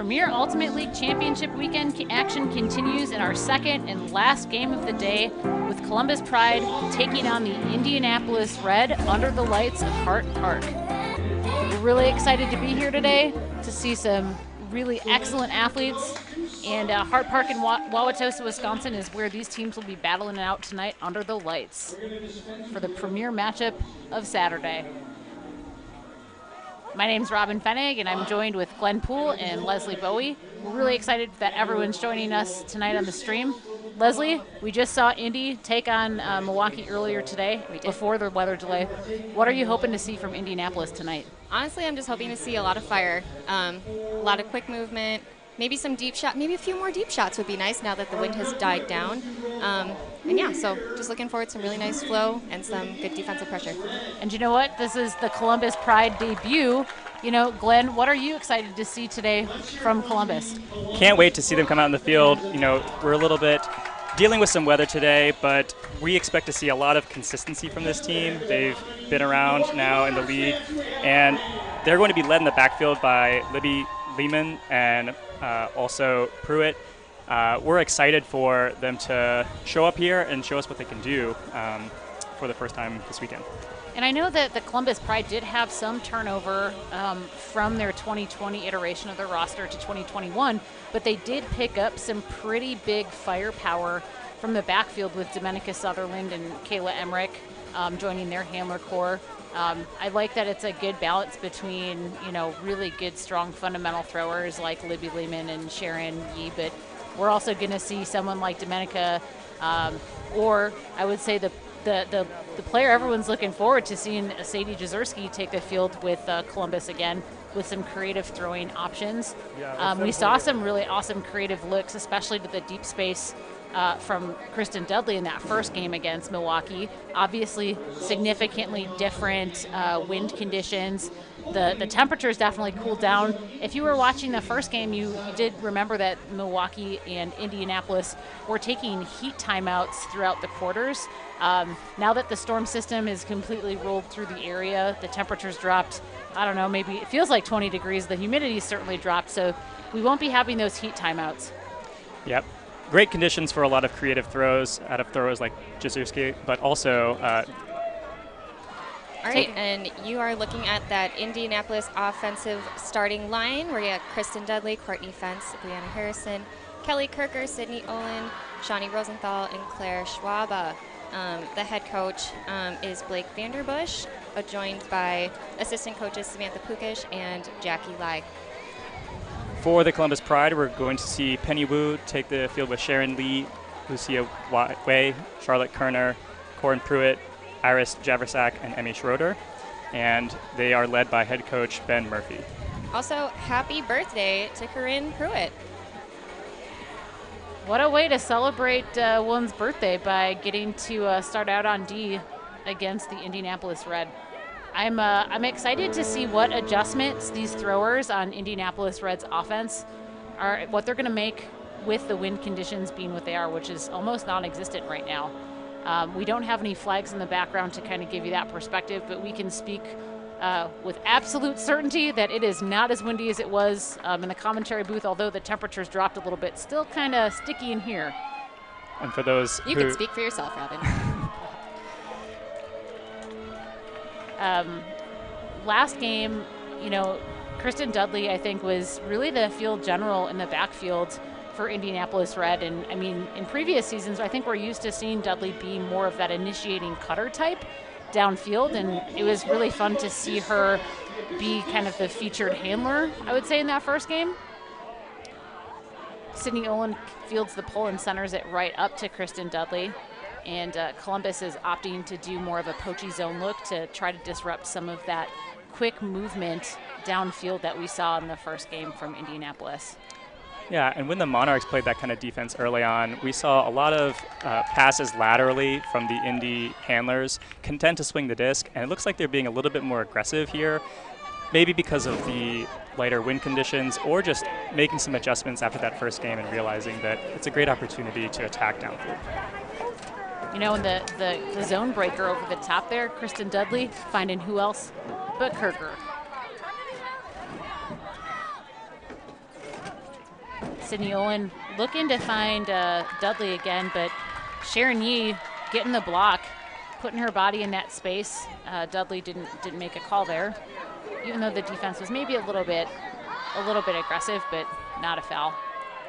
Premier Ultimate League Championship weekend action continues in our second and last game of the day with Columbus Pride taking on the Indianapolis Red under the lights of Hart Park. We're really excited to be here today to see some really excellent athletes, and Hart Park in Wauwatosa, Wisconsin is where these teams will be battling it out tonight under the lights for the premier matchup of Saturday. My name's Robin Fenig, and I'm joined with Glenn Poole and Leslie Bowie. We're really excited that everyone's joining us tonight on the stream. Leslie, we just saw Indy take on Milwaukee earlier today before the weather delay. What are you hoping to see from Indianapolis tonight? Honestly, I'm just hoping to see a lot of fire, a lot of quick movement, maybe some deep shot, maybe a few more deep shots would be nice now that the wind has died down. And yeah, so just looking forward to some really nice flow and some good defensive pressure. And you know what? This is the Columbus Pride debut. You know, Glenn, what are you excited to see today from Columbus? Can't wait to see them come out in the field. You know, we're a little bit dealing with some weather today, but we expect to see a lot of consistency from this team. They've been around now in the league, and they're going to be led in the backfield by Libby Lehman and also Pruitt. We're excited for them to show up here and show us what they can do for the first time this weekend. And I know that the Columbus Pride did have some turnover from their 2020 iteration of their roster to 2021, but they did pick up some pretty big firepower from the backfield with Domenica Sutherland and Kayla Emmerich joining their handler core. I like that it's a good balance between, you know, really good, strong fundamental throwers like Libby Lehman and Sharon Yee, but we're also going to see someone like Domenica, or I would say the player everyone's looking forward to seeing, Sadie Jezierski, take the field with Columbus again with some creative throwing options. We saw some really awesome creative looks, especially to the deep space from Kristen Dudley in that first game against Milwaukee. Obviously, significantly different wind conditions. The temperatures definitely cooled down. If you were watching the first game, you did remember that Milwaukee and Indianapolis were taking heat timeouts throughout the quarters. Now that the storm system is completely rolled through the area, the temperatures dropped, I don't know, maybe it feels like 20 degrees. The humidity certainly dropped, so we won't be having those heat timeouts. Yep. Great conditions for a lot of creative throws out of throwers like Jezierski, but also all right, and you are looking at that Indianapolis offensive starting line where you have Kristen Dudley, Courtney Fentz, Brianna Harrison, Kelly Kirker, Sydney Olin, Shawnee Rosenthal, and Claire Schwaba. The head coach is Blake Vanderbush, joined by assistant coaches Samantha Pukish and Jackie Lai. For the Columbus Pride, we're going to see Penny Wu take the field with Sharon Lee, Lucia Way, Charlotte Kerner, Corin Pruitt, Iris Javersack, and Emmy Schroeder. And they are led by head coach Ben Murphy. Also, happy birthday to Corinne Pruitt. What a way to celebrate one's birthday by getting to start out on D against the Indianapolis Red. I'm excited to see what adjustments these throwers on Indianapolis Red's offense are, what they're going to make with the wind conditions being what they are, which is almost non-existent right now. We don't have any flags in the background to kind of give you that perspective, but we can speak with absolute certainty that it is not as windy as it was in the commentary booth, although the temperatures dropped a little bit. Still kind of sticky in here. And for those You can speak for yourself, Robin. Last game, you know, Kristen Dudley, I think, was really the field general in the backfield for Indianapolis Red. And I mean, in previous seasons, I think we're used to seeing Dudley be more of that initiating cutter type downfield. And it was really fun to see her be kind of the featured handler, I would say, in that first game. Sydney Olin fields the pull and centers it right up to Kristen Dudley. And Columbus is opting to do more of a poachy zone look to try to disrupt some of that quick movement downfield that we saw in the first game from Indianapolis. Yeah, and when the Monarchs played that kind of defense early on, we saw a lot of passes laterally from the Indy handlers, content to swing the disc, and it looks like they're being a little bit more aggressive here, maybe because of the lighter wind conditions or just making some adjustments after that first game and realizing that it's a great opportunity to attack downfield. You know, in the zone breaker over the top there, Kristen Dudley finding who else but Kirker. Sydney Olin looking to find Dudley again, but Sharon Yee getting the block, putting her body in that space. Dudley didn't make a call there, even though the defense was maybe a little bit aggressive, but not a foul.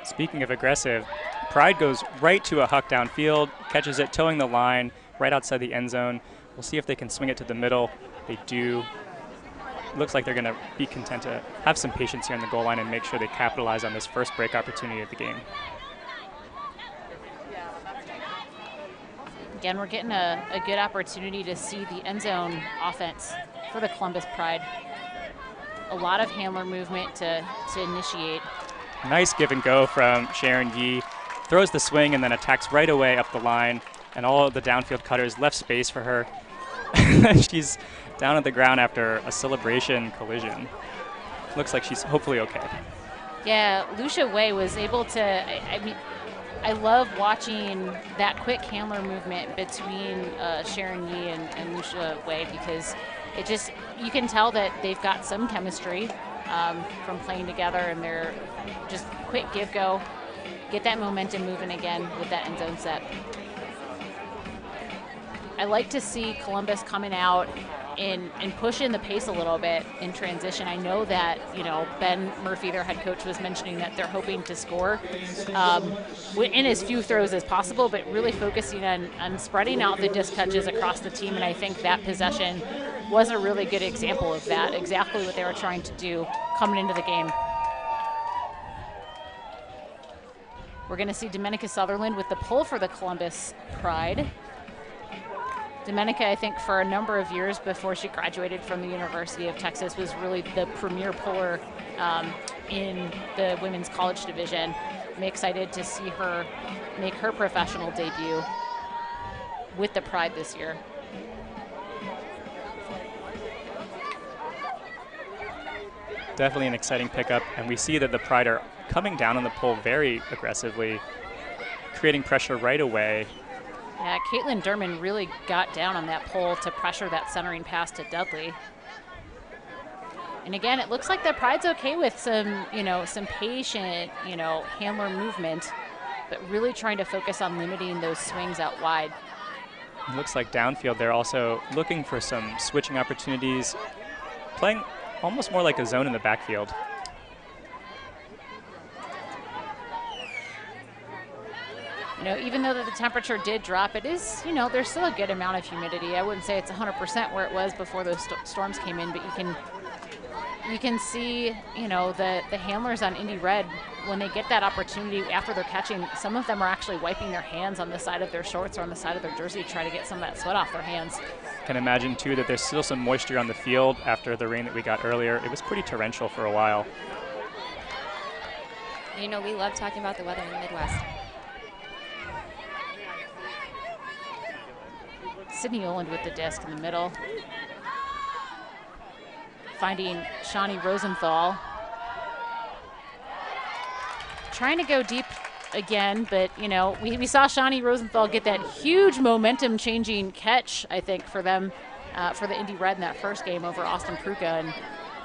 Speaking of aggressive, Pride goes right to a huck downfield, catches it, towing the line right outside the end zone. We'll see if they can swing it to the middle. They do. Looks like they're going to be content to have some patience here on the goal line and make sure they capitalize on this first break opportunity of the game. Again, we're getting a good opportunity to see the end zone offense for the Columbus Pride. A lot of handler movement to initiate. Nice give and go from Sharon Yee. Throws the swing and then attacks right away up the line, and all of the downfield cutters left space for her. She's down at the ground after a celebration collision. Looks like she's hopefully okay. Yeah, Lucia Way was able to, I mean, I love watching that quick handler movement between Sharon Yee and Lucia Way, because it just, you can tell that they've got some chemistry from playing together, and they're just quick give-go, get that momentum moving again with that end zone set. I like to see Columbus coming out and pushing the pace a little bit in transition. I know that, you know, Ben Murphy, their head coach, was mentioning that they're hoping to score in as few throws as possible, but really focusing on spreading out the disc touches across the team, and I think that possession was a really good example of that, exactly what they were trying to do coming into the game. We're going to see Domenica Sutherland with the pull for the Columbus Pride. Domenica, I think, for a number of years before she graduated from the University of Texas, was really the premier puller in the women's college division. I'm excited to see her make her professional debut with the Pride this year. Definitely an exciting pickup, and we see that the Pride are coming down on the pull very aggressively, creating pressure right away. Yeah, Caitlin Derman really got down on that pull to pressure that centering pass to Dudley. And again, it looks like the Pride's okay with some, some patient, handler movement, but really trying to focus on limiting those swings out wide. It looks like downfield they're also looking for some switching opportunities, playing almost more like a zone in the backfield. Even though the temperature did drop, it is, there's still a good amount of humidity. I wouldn't say it's 100% where it was before those storms came in, but you can see, the handlers on Indy Red, when they get that opportunity after they're catching, some of them are actually wiping their hands on the side of their shorts or on the side of their jersey to try to get some of that sweat off their hands. Can imagine, too, that there's still some moisture on the field after the rain that we got earlier. It was pretty torrential for a while. We love talking about the weather in the Midwest. Sydney Oland with the disc in the middle. Finding Shawnee Rosenthal. Trying to go deep again, but, we saw Shawnee Rosenthal get that huge momentum-changing catch, I think, for them, for the Indy Red in that first game over Austin Pruka.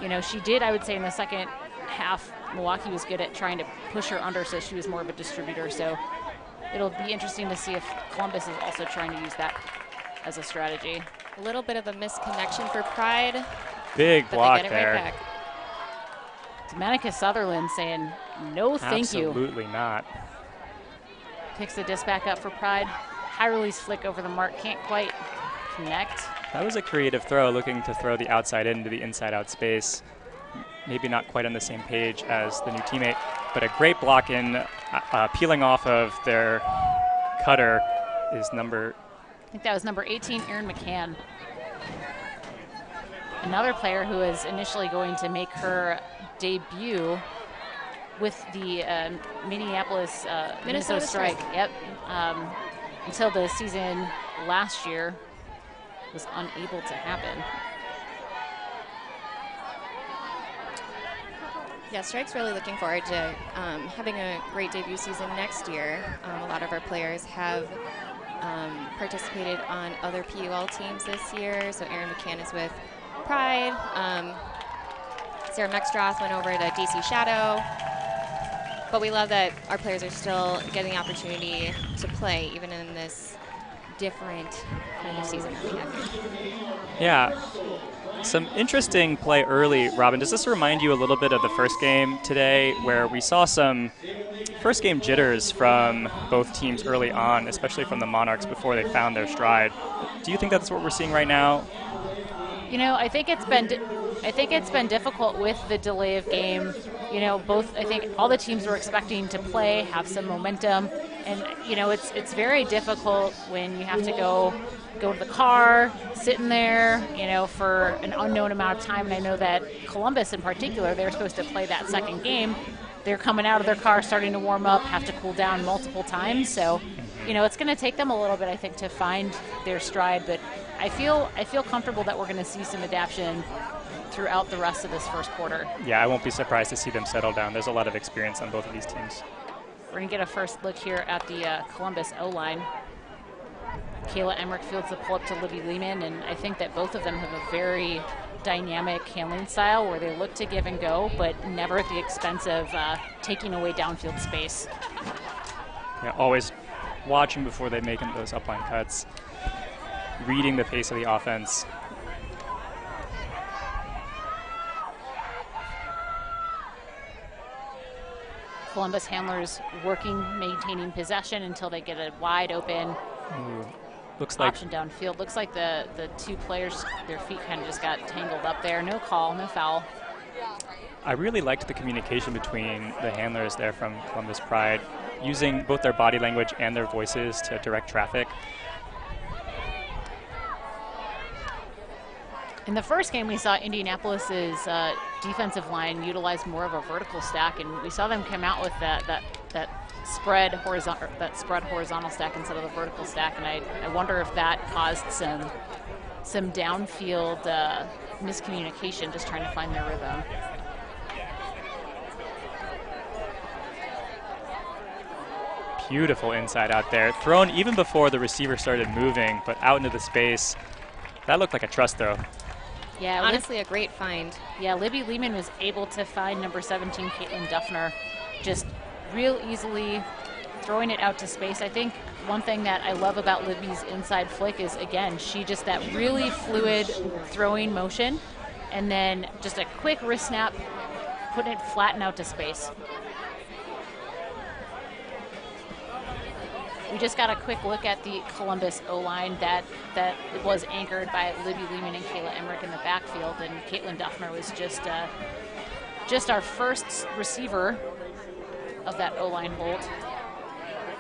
And, she did, I would say, in the second half, Milwaukee was good at trying to push her under, so she was more of a distributor. So it'll be interesting to see if Columbus is also trying to use that as a strategy. A little bit of a misconnection for Pride. Big block there. Right back. Domenica Sutherland saying, no, thank you. Absolutely not. Picks the disc back up for Pride. High release flick over the mark, can't quite connect. That was a creative throw, looking to throw the outside into the inside out space. Maybe not quite on the same page as the new teammate, but a great block in, peeling off of their cutter is I think that was number 18, Erin McCann. Another player who is initially going to make her debut with the Minneapolis Minnesota Strike. Yep. Until the season last year was unable to happen. Yeah, Strike's really looking forward to having a great debut season next year. A lot of our players have participated on other PUL teams this year. So Erin McCann is with Pride. Sarah Mextroth went over to DC Shadow. But we love that our players are still getting the opportunity to play, even in this different kind of season that we have here. Yeah. Some interesting play early, Robin. Does this remind you a little bit of the first game today, where we saw some first game jitters from both teams early on, especially from the Monarchs before they found their stride? Do you think that's what we're seeing right now? You know, I think it's been difficult with the delay of game. You know, I think all the teams were expecting to play, have some momentum, and you know, it's very difficult when you have to go to the car, sitting there, you know, for an unknown amount of time. And I know that Columbus in particular, they're supposed to play that second game. They're coming out of their car, starting to warm up, have to cool down multiple times. So, you know, it's going to take them a little bit, I think, to find their stride. But I feel comfortable that we're going to see some adaptation throughout the rest of this first quarter. Yeah, I won't be surprised to see them settle down. There's a lot of experience on both of these teams. We're going to get a first look here at the Columbus O-line. Kayla Emmerich fields the pull-up to Libby Lehman, and I think that both of them have a very dynamic handling style where they look to give and go, but never at the expense of taking away downfield space. Yeah, always watching before they make those upline cuts, reading the pace of the offense. Columbus handlers working, maintaining possession until they get a wide open Looks like option downfield. Looks like the two players, their feet kind of just got tangled up there. No call, no foul. I really liked the communication between the handlers there from Columbus Pride, using both their body language and their voices to direct traffic. In the first game, we saw Indianapolis's defensive line utilize more of a vertical stack, and we saw them come out with that spread horizontal stack instead of the vertical stack. And I wonder if that caused some downfield miscommunication, just trying to find their rhythm. Beautiful inside out there, thrown even before the receiver started moving, but out into the space. That looked like a trust throw. Yeah, honestly, a great find. Yeah, Libby Lehman was able to find number 17, Caitlin Duffner, just real easily throwing it out to space. I think one thing that I love about Libby's inside flick is, again, she just that really fluid throwing motion, and then just a quick wrist snap, putting it flat and out to space. We just got a quick look at the Columbus O-line that was anchored by Libby Lehman and Kayla Emmerich in the backfield, and Caitlin Duffner was just our first receiver of that O-line hold.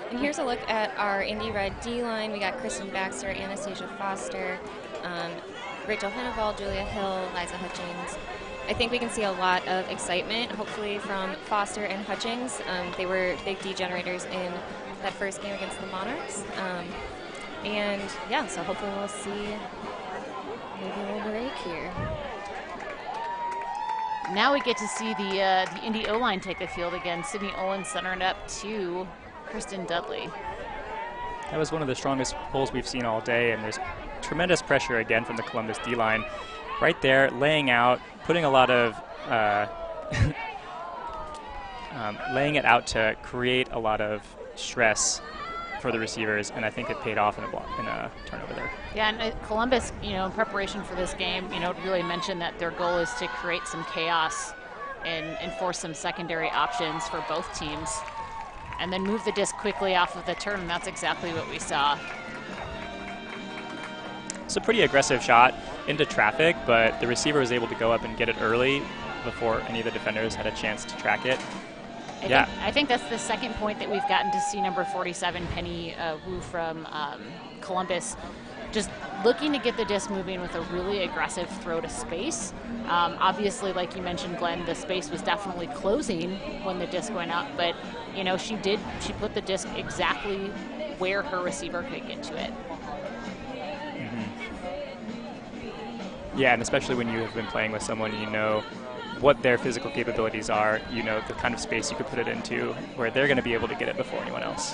And here's a look at our Indy Red D-line. We got Kristen Baxter, Anastasia Foster, Rachel Henneball, Julia Hill, Liza Hutchings. I think we can see a lot of excitement, hopefully, from Foster and Hutchings. They were big D generators in that first game against the Monarchs. And yeah, so hopefully we'll see maybe a little break here. Now we get to see the Indy O-line take the field again. Sydney Olin centering up to Kristen Dudley. That was one of the strongest pulls we've seen all day, and there's tremendous pressure again from the Columbus D-line. Right there, laying out, putting a lot of laying it out to create a lot of stress for the receivers, and I think it paid off in a turnover there. Yeah, and Columbus, in preparation for this game, really mentioned that their goal is to create some chaos and force some secondary options for both teams, and then move the disc quickly off of the turn, and that's exactly what we saw. It's a pretty aggressive shot into traffic, but the receiver was able to go up and get it early before any of the defenders had a chance to track it. I think that's the second point that we've gotten to see number 47, Penny Wu from Columbus, just looking to get the disc moving with a really aggressive throw to space. Obviously, like you mentioned, Glenn, the space was definitely closing when the disc went up, but she put the disc exactly where her receiver could get to it. Yeah, and especially when you have been playing with someone you know what their physical capabilities are, the kind of space you could put it into where they're going to be able to get it before anyone else.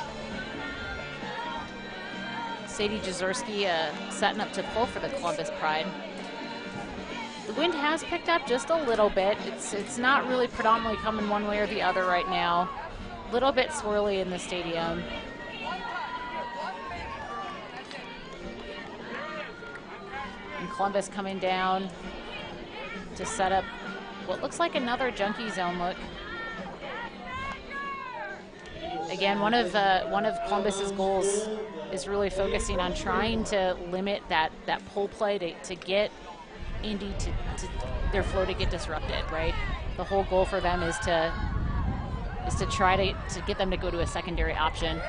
Sadie Jazurski setting up to pull for the Columbus Pride. The wind has picked up just a little bit. It's not really predominantly coming one way or the other right now. little bit swirly in the stadium. And Columbus coming down to set up what looks like another junkie zone look. Again, one of Columbus's goals is really focusing on trying to limit that pull play to get Indy to their flow to get disrupted, right? The whole goal for them is to try to get them to go to a secondary option.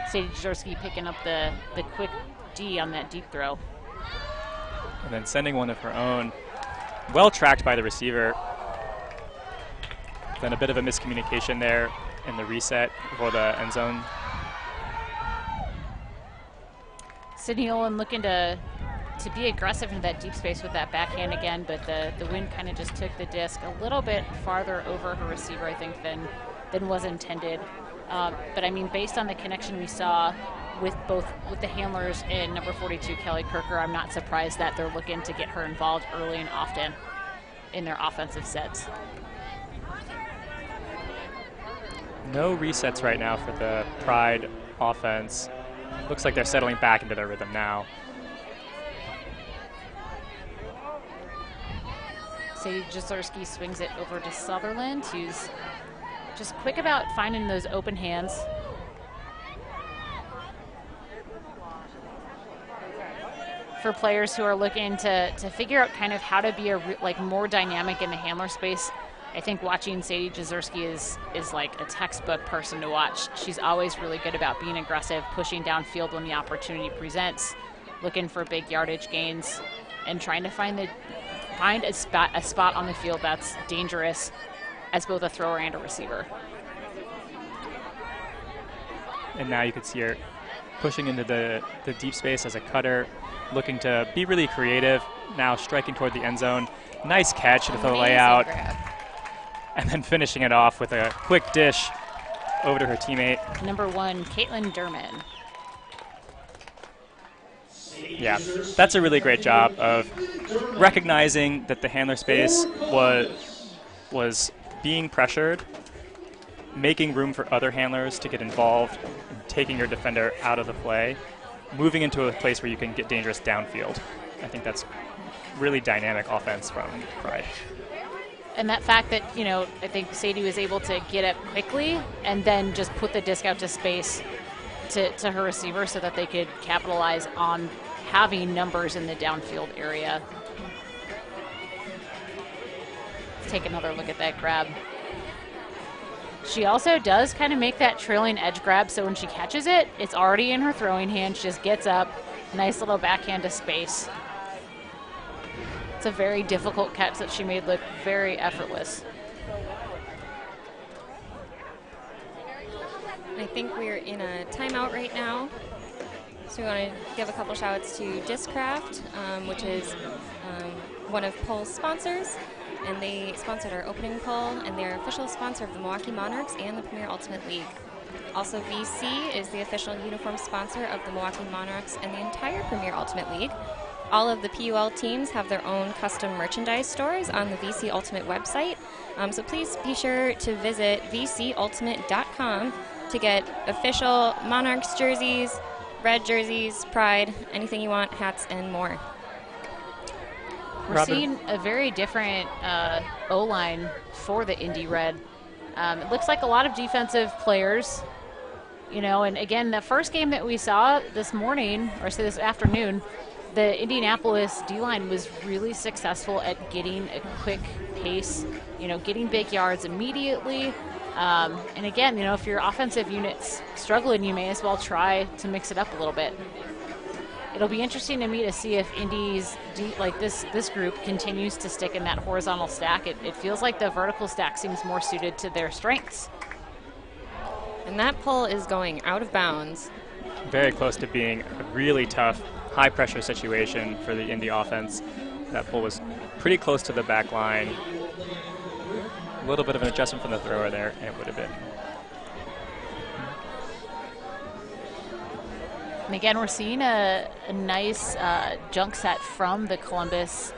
Sadie Jazorski picking up the quick D on that deep throw. And then sending one of her own, well tracked by the receiver. Then a bit of a miscommunication there in the reset before the end zone. Sydney Olin looking to be aggressive into that deep space with that backhand again, but the wind kind of just took the disc a little bit farther over her receiver, I think, than was intended. But I mean, based on the connection we saw with the handlers and number 42 Kelly Kirker, I'm not surprised that they're looking to get her involved early and often in their offensive sets. No resets right now for the Pride offense. Looks like they're settling back into their rhythm now. Sadie Jazorski swings it over to Sutherland, who's just quick about finding those open hands. For players who are looking to figure out kind of how to be more dynamic in the handler space, I think watching Sadie Jazorski is like a textbook person to watch. She's always really good about being aggressive, pushing downfield when the opportunity presents, looking for big yardage gains, and trying to find a spot on the field that's dangerous as both a thrower and a receiver. And now you can see her pushing into the deep space as a cutter, looking to be really creative, now striking toward the end zone. Nice catch with the layout. Grab. And then finishing it off with a quick dish over to her teammate. Number 1, Caitlin Derman. Yeah, that's a really great job of recognizing that the handler space was being pressured, making room for other handlers to get involved, and taking your defender out of the play, moving into a place where you can get dangerous downfield. I think that's really dynamic offense from Pride. And that fact that, I think Sadie was able to get up quickly and then just put the disc out to space to her receiver so that they could capitalize on having numbers in the downfield area. Let's take another look at that grab. She also does kind of make that trailing edge grab, so when she catches it, it's already in her throwing hand. She just gets up, nice little backhand to space. It's a very difficult catch that she made look very effortless. I think we're in a timeout right now. So we want to give a couple shout-outs to Discraft, which is one of Poll's sponsors. And they sponsored our opening poll, and they're official sponsor of the Milwaukee Monarchs and the Premier Ultimate League. Also, VC is the official uniform sponsor of the Milwaukee Monarchs and the entire Premier Ultimate League. All of the PUL teams have their own custom merchandise stores on the VC Ultimate website. So please be sure to visit vcultimate.com to get official Monarchs jerseys, red jerseys, Pride, anything you want, hats, and more. We're seeing a very different O-line for the Indy Red. It looks like a lot of defensive players, and again, the first game that we saw this morning, or say this afternoon, the Indianapolis D-line was really successful at getting a quick pace, getting big yards immediately. And again, if your offensive unit's struggling, you may as well try to mix it up a little bit. It'll be interesting to me to see if Indy's, this group continues to stick in that horizontal stack. It feels like the vertical stack seems more suited to their strengths. And that pull is going out of bounds. Very close to being a really tough, high-pressure situation for the Indy offense. That pull was pretty close to the back line. A little bit of an adjustment from the thrower there, and it would have been. And again, we're seeing a nice junk set from the Columbus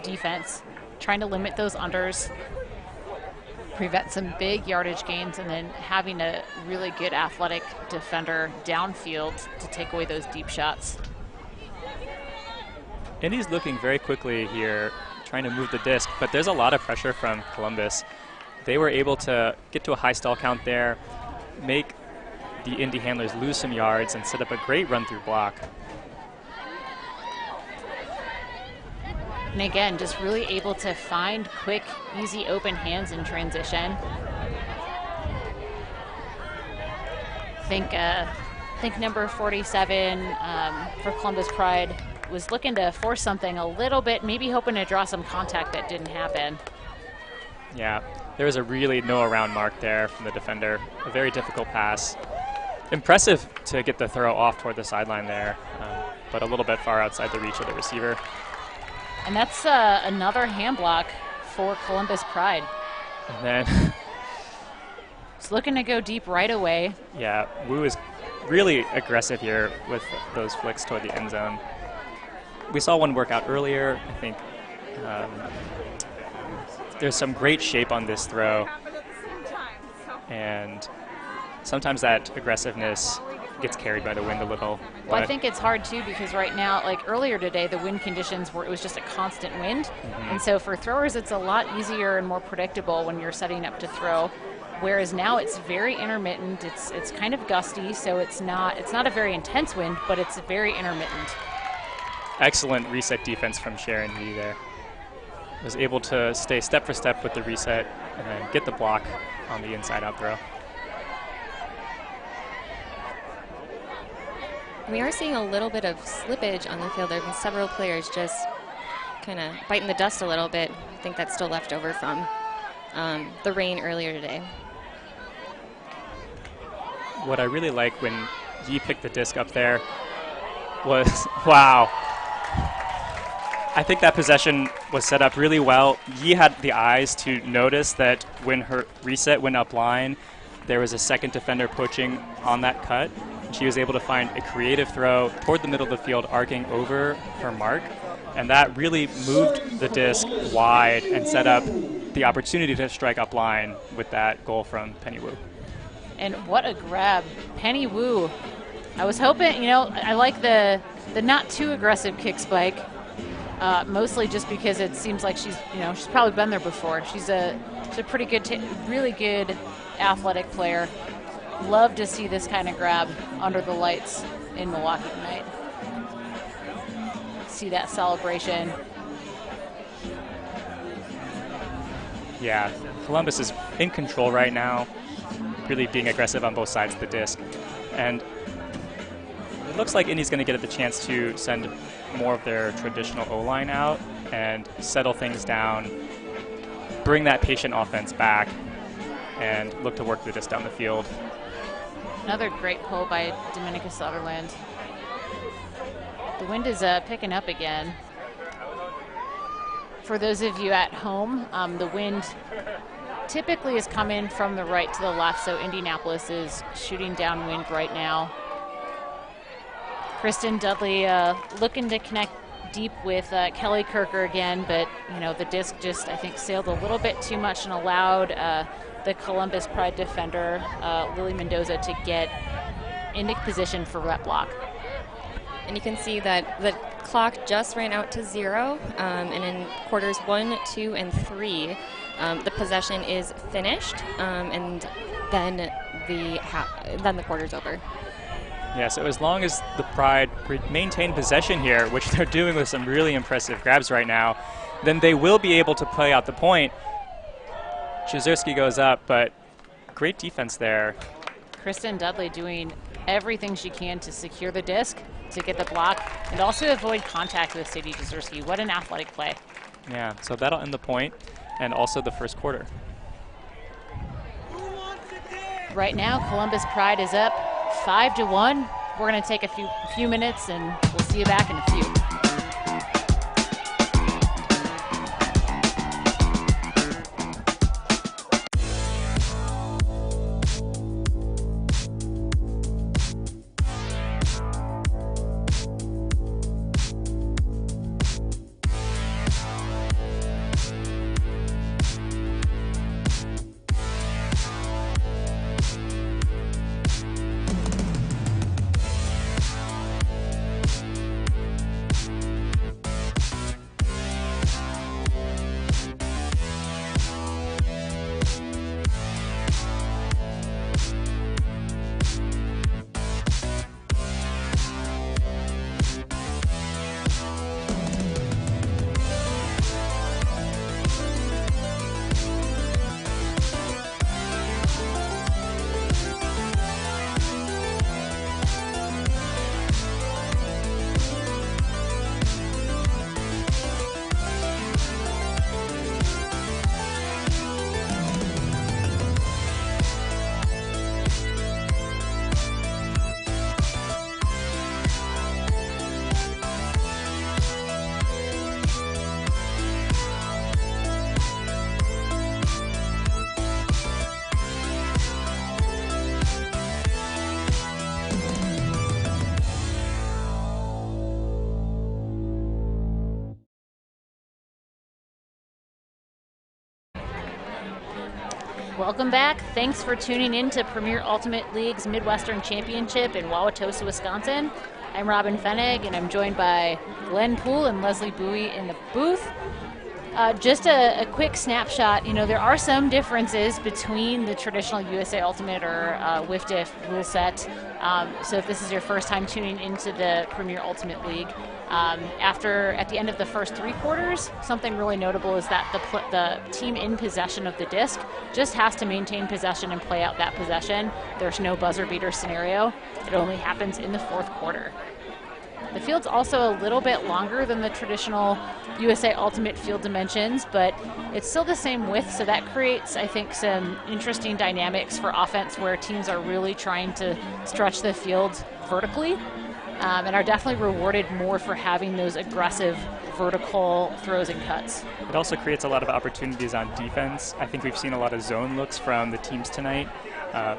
defense, trying to limit those unders. prevent some big yardage gains, and then having a really good athletic defender downfield to take away those deep shots. Indy's looking very quickly here, trying to move the disc, but there's a lot of pressure from Columbus. They were able to get to a high stall count there, make the Indy handlers lose some yards, and set up a great run-through block. And again, just really able to find quick, easy open hands in transition. I think number 47 for Columbus Pride was looking to force something a little bit, maybe hoping to draw some contact that didn't happen. Yeah, there was a really no around mark there from the defender. A very difficult pass. Impressive to get the throw off toward the sideline there, but a little bit far outside the reach of the receiver. And that's another hand block for Columbus Pride. And then it's looking to go deep right away. Yeah, Wu is really aggressive here with those flicks toward the end zone. We saw one work out earlier. I think there's some great shape on this throw, and sometimes that aggressiveness gets carried by the wind a little. Well, I think it's hard too, because right now, like earlier today, the wind conditions were, it was just a constant wind. And so for throwers, it's a lot easier and more predictable when you're setting up to throw. Whereas now it's very intermittent. It's kind of gusty, so it's not a very intense wind, but it's very intermittent. Excellent reset defense from Sharon Lee there. Was able to stay step for step with the reset and then get the block on the inside out throw. We are seeing a little bit of slippage on the field. There have been several players just kind of biting the dust a little bit. I think that's still left over from the rain earlier today. What I really like when Yi picked the disc up there was, wow. I think that possession was set up really well. Yi had the eyes to notice that when her reset went up line, there was a second defender poaching on that cut. She was able to find a creative throw toward the middle of the field, arcing over her mark. And that really moved the disc wide and set up the opportunity to strike up line with that goal from Penny Wu. And what a grab. Penny Wu. I was hoping, I like the not too aggressive kick spike, mostly just because it seems like she's probably been there before. She's a pretty good, really good athletic player. Love to see this kind of grab under the lights in Milwaukee tonight. See that celebration. Yeah, Columbus is in control right now, really being aggressive on both sides of the disc. And it looks like Indy's going to get the chance to send more of their traditional O-line out and settle things down, bring that patient offense back, and look to work the disc down the field. Another great pull by Dominica Sutherland. The wind is picking up again. For those of you at home, the wind typically is coming from the right to the left, so Indianapolis is shooting downwind right now. Kristen Dudley looking to connect deep with Kelly Kirker again, but the disc just, I think, sailed a little bit too much and allowed the Columbus Pride defender, Lily Mendoza, to get into position for that block. And you can see that the clock just ran out to 0, and in quarters 1, 2, and 3, the possession is finished, and then the quarter's over. Yeah, so as long as the Pride maintain possession here, which they're doing with some really impressive grabs right now, then they will be able to play out the point. Chizerski goes up, but great defense there. Kristen Dudley doing everything she can to secure the disc, to get the block, and also avoid contact with Sadie Chizerski. What an athletic play. Yeah, so that'll end the point and also the first quarter. Right now, Columbus Pride is up 5-1. We're going to take a few minutes, and we'll see you back in a few. Welcome back. Thanks for tuning in to Premier Ultimate League's Midwestern Championship in Wauwatosa, Wisconsin. I'm Robin Fennig, and I'm joined by Glenn Poole and Leslie Bowie in the booth. Just a quick snapshot. There are some differences between the traditional USA Ultimate or WIFDIF rule set. So if this is your first time tuning into the Premier Ultimate League, at the end of the first 3 quarters, something really notable is that the team in possession of the disc just has to maintain possession and play out that possession. There's no buzzer beater scenario. It only happens in the 4th quarter. The field's also a little bit longer than the traditional USA Ultimate field dimensions, but it's still the same width, so that creates, I think, some interesting dynamics for offense where teams are really trying to stretch the field vertically and are definitely rewarded more for having those aggressive vertical throws and cuts. It also creates a lot of opportunities on defense. I think we've seen a lot of zone looks from the teams tonight,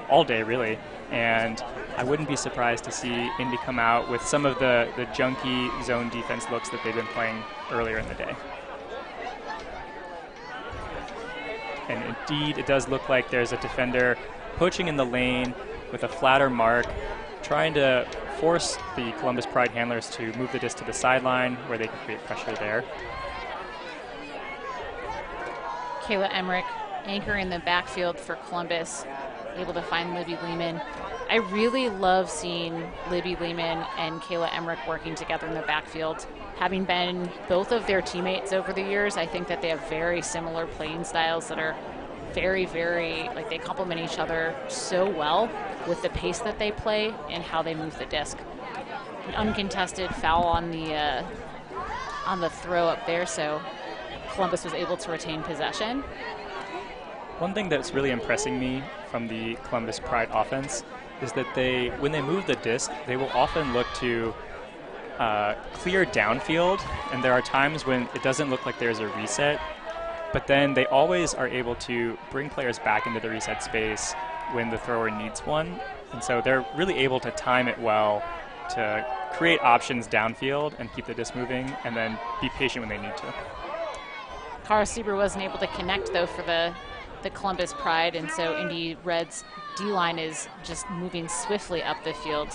all day really, and I wouldn't be surprised to see Indy come out with some of the junky zone defense looks that they've been playing earlier in the day. And indeed, it does look like there's a defender poaching in the lane with a flatter mark, trying to force the Columbus Pride handlers to move the disc to the sideline where they can create pressure there. Kayla Emmerich, anchor in the backfield for Columbus, able to find Libby Lehman. I really love seeing Libby Lehman and Kayla Emmerich working together in the backfield. Having been both of their teammates over the years, I think that they have very similar playing styles that are very, very, they complement each other so well with the pace that they play and how they move the disc. An uncontested foul on the throw up there, so Columbus was able to retain possession. One thing that's really impressing me from the Columbus Pride offense is that when they move the disc, they will often look to clear downfield, and there are times when it doesn't look like there's a reset, but then they always are able to bring players back into the reset space when the thrower needs one, and so they're really able to time it well to create options downfield and keep the disc moving, and then be patient when they need to. Kara Sieber wasn't able to connect, though, for the Columbus Pride, and so Indy Red's D-line is just moving swiftly up the field.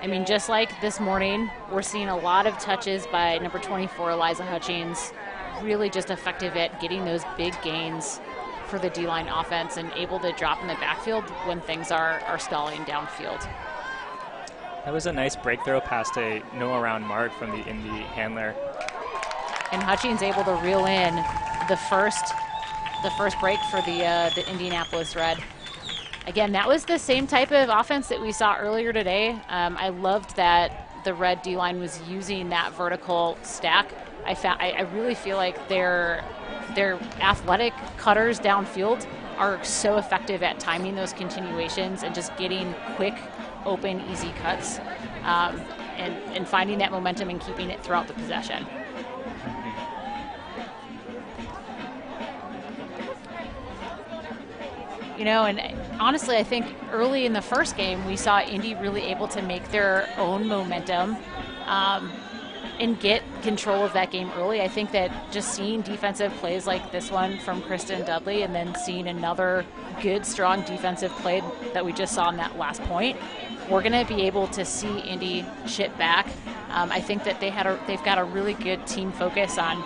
I mean, just like this morning, we're seeing a lot of touches by number 24, Eliza Hutchings, really just effective at getting those big gains for the D-line offense and able to drop in the backfield when things are stalling downfield. That was a nice break throw past a no-around mark from the Indy handler. And Hutchings able to reel in the first break for the Indianapolis Red. Again, that was the same type of offense that we saw earlier today. I loved that the Red D-line was using that vertical stack. I really feel like their athletic cutters downfield are so effective at timing those continuations and just getting quick, open, easy cuts and finding that momentum and keeping it throughout the possession. And honestly, I think early in the first game, we saw Indy really able to make their own momentum and get control of that game early. I think that just seeing defensive plays like this one from Kristen Dudley and then seeing another good, strong defensive play that we just saw in that last point, we're going to be able to see Indy chip back. I think that they've got a really good team focus on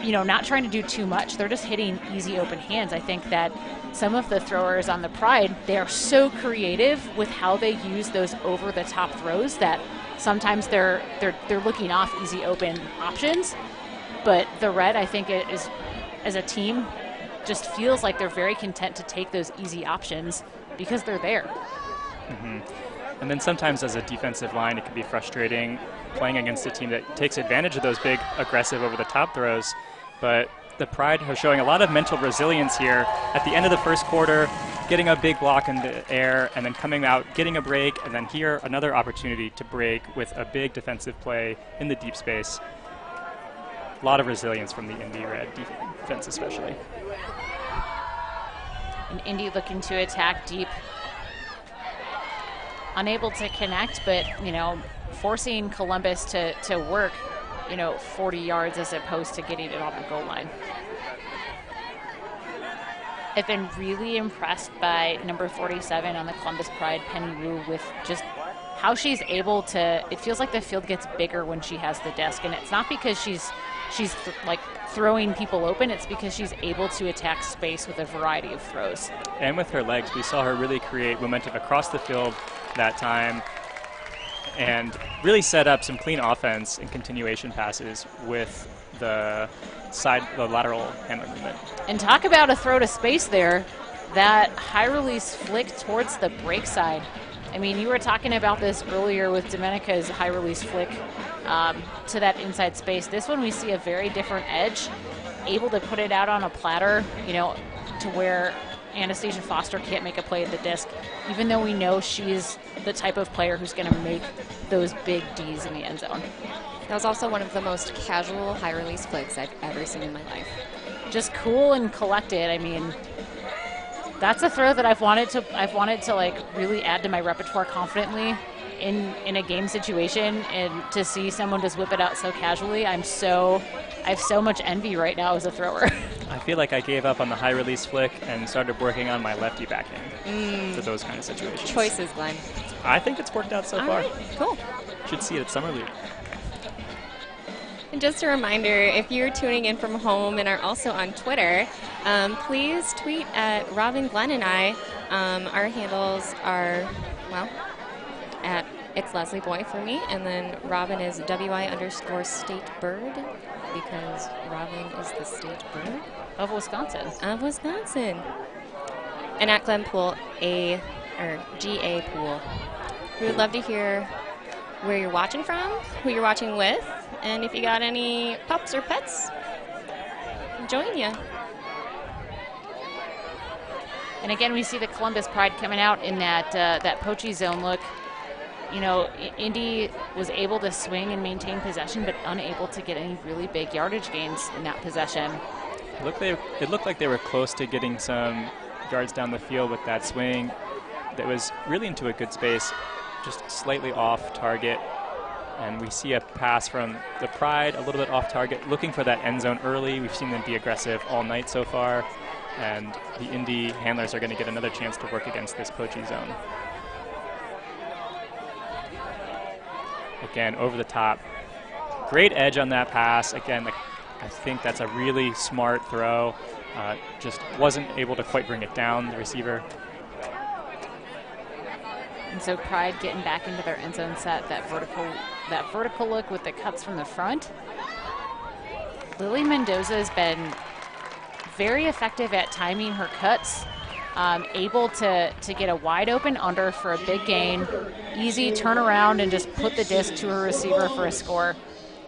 not trying to do too much. They're just hitting easy open hands. I think that some of the throwers on the Pride, they are so creative with how they use those over-the-top throws that sometimes they're looking off easy open options. But the Red, I think, is as a team, just feels like they're very content to take those easy options because they're there. Mm-hmm. And then sometimes as a defensive line, it can be frustrating playing against a team that takes advantage of those big, aggressive, over-the-top throws. But the Pride are showing a lot of mental resilience here. At the end of the first quarter, getting a big block in the air, and then coming out, getting a break, and then here another opportunity to break with a big defensive play in the deep space. A lot of resilience from the Indy Red defense especially. And Indy looking to attack deep. Unable to connect, but, forcing Columbus to work, 40 yards as opposed to getting it on the goal line. I've been really impressed by number 47 on the Columbus Pride, Penny Wu, with just how she's able to, it feels like the field gets bigger when she has the disc, and it's not because she's like throwing people open, it's because she's able to attack space with a variety of throws. And with her legs, we saw her really create momentum across the field that time and really set up some clean offense and continuation passes with the lateral handler movement. And talk about a throw to space there, that high release flick towards the break side. I mean, you were talking about this earlier with Domenica's high release flick to that inside space. This one we see a very different edge, able to put it out on a platter, you know, to where Anastasia Foster can't make a play at the disc, even though we know she's the type of player who's going to make those big Ds in the end zone. That was also one of the most casual high release flicks I've ever seen in my life. Just cool and collected. I mean, that's a throw that I've wanted to like really add to my repertoire confidently in a game situation, and to see someone just whip it out so casually, I have so much envy right now as a thrower. I feel like I gave up on the high release flick and started working on my lefty backhand for those kind of situations. Choices, Glenn. I think it's worked out so far. Right, cool. Should see it at Summer League. And just a reminder, if you're tuning in from home and are also on Twitter, please tweet at Robin, Glenn, and I. Our handles are, well, at It's Leslie Boy for me, and then Robin is WI_state bird, because Robin is the state bird Of Wisconsin. of Wisconsin. And at Glenn Poole, GA Poole. We would love to hear where you're watching from, who you're watching with, and if you got any pups or pets, join you. And again, we see the Columbus Pride coming out in that poachy zone look. You know, Indy was able to swing and maintain possession, but unable to get any really big yardage gains in that possession. It looked like they were close to getting some yards down the field with that swing that was really into a good space, just slightly off target. And we see a pass from the Pride, a little bit off target, looking for that end zone early. We've seen them be aggressive all night so far, and the Indy handlers are going to get another chance to work against this poachy zone. Again, over the top. Great edge on that pass. Again, I think that's a really smart throw. Just wasn't able to quite bring it down, the receiver. And so Pride getting back into their end zone set, that vertical look with the cuts from the front. Lily Mendoza has been very effective at timing her cuts, able to get a wide open under for a big gain, easy turnaround, and just put the disc to her receiver for a score.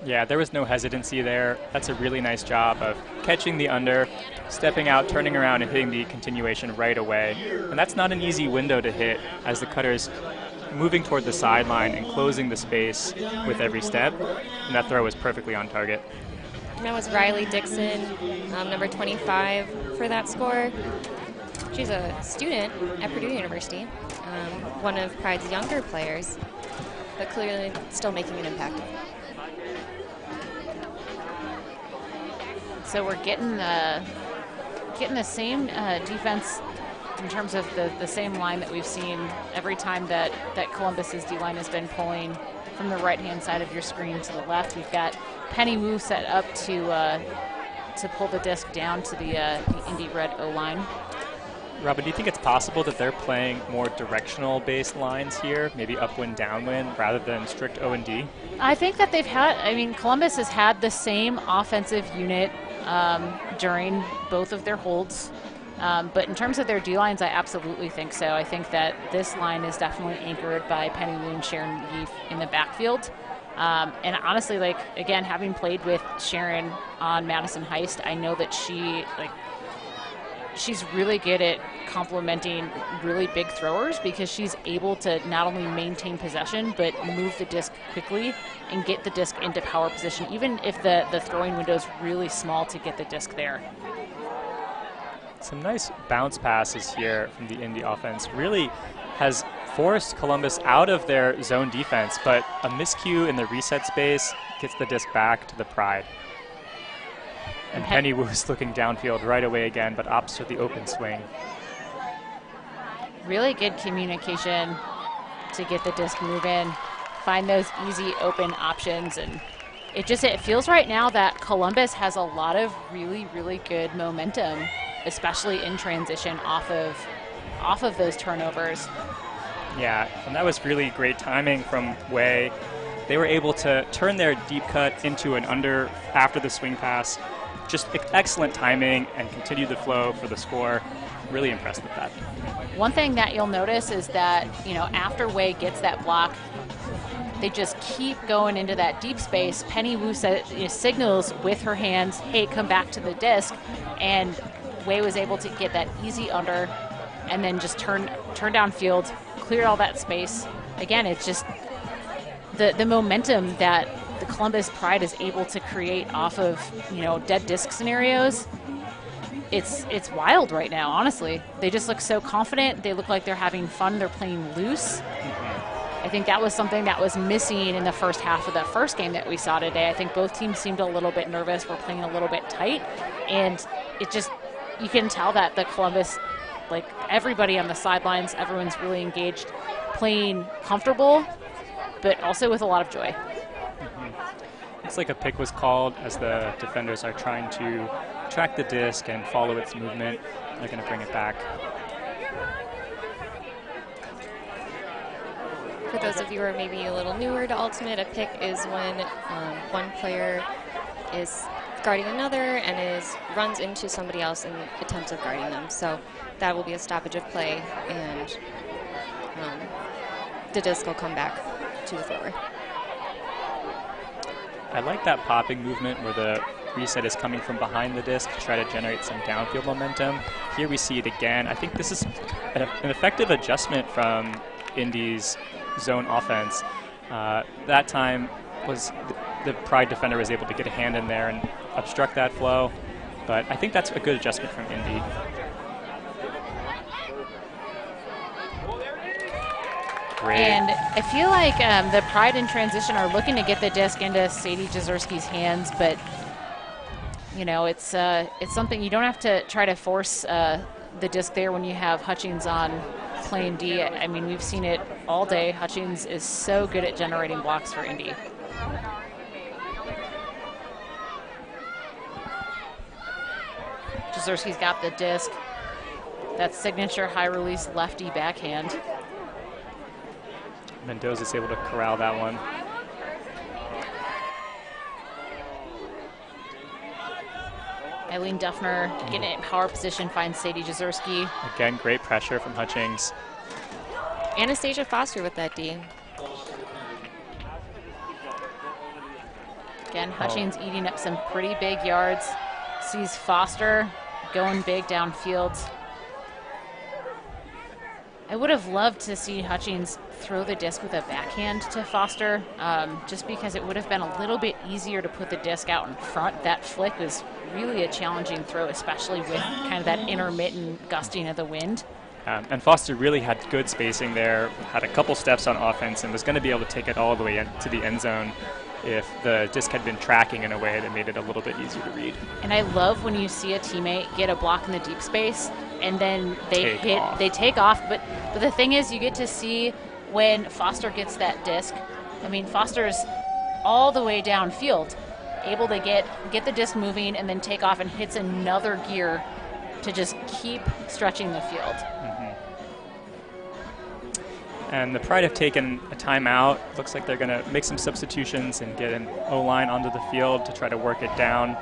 Yeah, there was no hesitancy there. That's a really nice job of catching the under, stepping out, turning around, and hitting the continuation right away. And that's not an easy window to hit, as the cutter's moving toward the sideline and closing the space with every step. And that throw was perfectly on target. And that was Riley Dixon, number 25 for that score. She's a student at Purdue University, one of Pride's younger players, but clearly still making an impact. So we're getting the same defense in terms of the same line that we've seen every time that Columbus's D-line has been pulling from the right-hand side of your screen to the left. We've got Penny Wu set up to pull the disc down to the Indy Red O-line. Robin, do you think it's possible that they're playing more directional-based lines here, maybe upwind, downwind, rather than strict O&D? I think that Columbus has had the same offensive unit during both of their holds. But in terms of their D-lines, I absolutely think so. I think that this line is definitely anchored by Penny Wu and Sharon Yeef in the backfield. And honestly, again, having played with Sharon on Madison Heist, I know that she's really good at complementing really big throwers, because she's able to not only maintain possession but move the disc quickly and get the disc into power position, even if the throwing window is really small to get the disc there. Some nice bounce passes here from the Indy offense. Really has forced Columbus out of their zone defense, but a miscue in the reset space gets the disc back to the Pride. And Penny Wu's looking downfield right away again, but opts for the open swing. Really good communication to get the disc moving, find those easy open options. And it feels right now that Columbus has a lot of really, really good momentum, especially in transition off of those turnovers. Yeah, and that was really great timing from Wei. They were able to turn their deep cut into an under after the swing pass. Just excellent timing and continue the flow for the score. Really impressed with that. One thing that you'll notice is that, after Wei gets that block, they just keep going into that deep space. Penny Wu signals with her hands, hey, come back to the disc. And Wei was able to get that easy under and then just turn downfield, clear all that space. Again, it's just the momentum that the Columbus Pride is able to create off of, dead disc scenarios. It's wild right now, honestly. They just look so confident. They look like they're having fun. They're playing loose. I think that was something that was missing in the first half of the first game that we saw today. I think both teams seemed a little bit nervous. We're playing a little bit tight. And you can tell that the Columbus, like everybody on the sidelines, everyone's really engaged, playing comfortable, but also with a lot of joy. Looks like a pick was called as the defenders are trying to track the disc and follow its movement. They're going to bring it back. For those of you who are maybe a little newer to Ultimate, a pick is when one player is guarding another and runs into somebody else in attempts of guarding them. So that will be a stoppage of play, and the disc will come back to the thrower. I like that popping movement where the reset is coming from behind the disc to try to generate some downfield momentum. Here we see it again. I think this is an effective adjustment from Indy's zone offense. That time was the Pride defender was able to get a hand in there and obstruct that flow, but I think that's a good adjustment from Indy. Great. And I feel like the Pride in transition are looking to get the disc into Sadie Jezierski's hands, but it's something you don't have to try to force the disc there when you have Hutchings on playing D. I mean, we've seen it all day. Hutchings is so good at generating blocks for Indy. Jezierski's got the disc. That signature high release lefty backhand. Mendoza's able to corral that one. Eileen Duffner getting it in power position, finds Sadie Jezierski. Again, great pressure from Hutchings. Anastasia Foster with that D. Again, Hutchings eating up some pretty big yards. Sees Foster going big downfield. I would have loved to see Hutchings throw the disc with a backhand to Foster, just because it would have been a little bit easier to put the disc out in front. That flick was really a challenging throw, especially with kind of that intermittent gusting of the wind. And Foster really had good spacing there, had a couple steps on offense, and was going to be able to take it all the way into the end zone if the disc had been tracking in a way that made it a little bit easier to read. And I love when you see a teammate get a block in the deep space and then they take off. But the thing is, you get to see when Foster gets that disc. I mean, Foster's all the way downfield, able to get the disc moving and then take off, and hits another gear to just keep stretching the field. And the Pride have taken a timeout. Looks like they're going to make some substitutions and get an O-line onto the field to try to work it down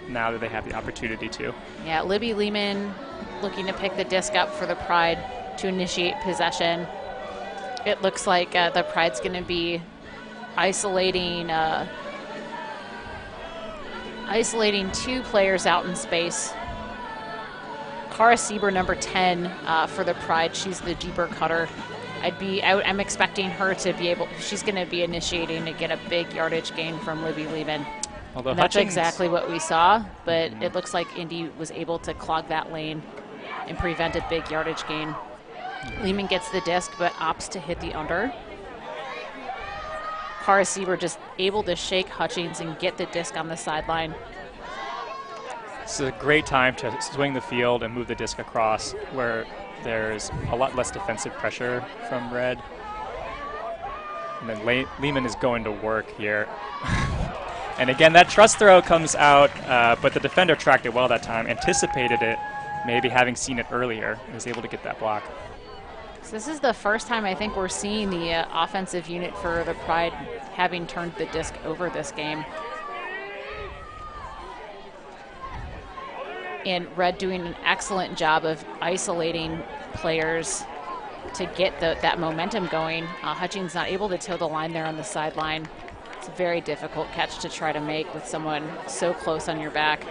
now that they have the opportunity to. Yeah, Libby Lehman looking to pick the disc up for the Pride to initiate possession. It looks like the Pride's going to be isolating two players out in space. Cara Sieber, number 10 for the Pride. She's the deeper cutter. I'm expecting her to be able. She's going to be initiating to get a big yardage gain from Libby Lehman. Although that's exactly what we saw, but it looks like Indy was able to clog that lane and prevent a big yardage gain. Lehman gets the disc, but opts to hit the under. Cara Sieber just able to shake Hutchings and get the disc on the sideline. This is a great time to swing the field and move the disc across where there's a lot less defensive pressure from red. And then Lehman is going to work here. And again, that trust throw comes out, but the defender tracked it well that time, anticipated it, maybe having seen it earlier, and was able to get that block. So this is the first time I think we're seeing the offensive unit for the Pride having turned the disc over this game. And Red doing an excellent job of isolating players to get that momentum going. Hutchings not able to toe the line there on the sideline. It's a very difficult catch to try to make with someone so close on your back.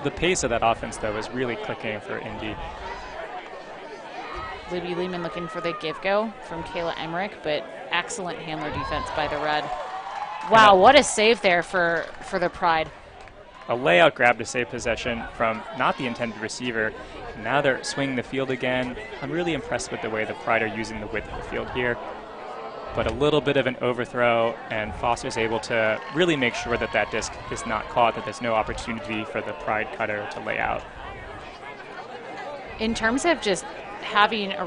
The pace of that offense, though, is really clicking for Indy. Libby Lehman looking for the give-go from Kayla Emmerich, but excellent handler defense by the Red. Wow, what a save there for the Pride. A layout grab to save possession from not the intended receiver. Now they're swinging the field again. I'm really impressed with the way the Pride are using the width of the field here. But a little bit of an overthrow, and Foster's able to really make sure that that disc is not caught, that there's no opportunity for the Pride cutter to lay out. In terms of just having a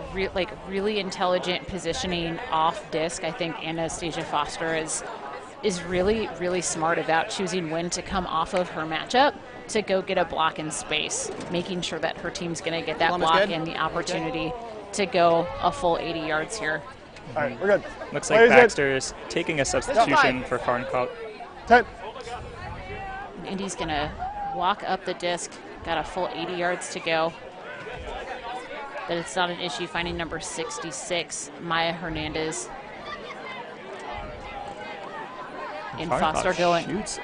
really intelligent positioning off disc, I think Anastasia Foster is really, really smart about choosing when to come off of her matchup to go get a block in space, making sure that her team's going to get that block and the opportunity to go a full 80 yards here. All right, we're good. Looks like Baxter is taking a substitution for Farncott. 10. Indy's going to walk up the disc, got a full 80 yards to go. But it's not an issue finding number 66, Maya Hernandez. And Foster going. Shoots.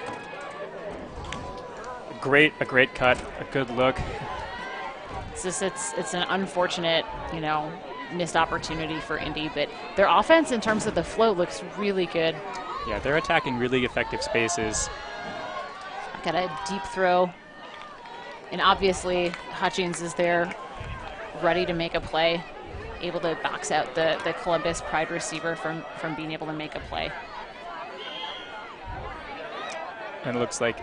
A great cut, a good look. It's an unfortunate, missed opportunity for Indy, but their offense in terms of the flow looks really good. Yeah, they're attacking really effective spaces. Got a deep throw, and obviously Hutchings is there, ready to make a play, able to box out the Columbus Pride receiver from being able to make a play. And it looks like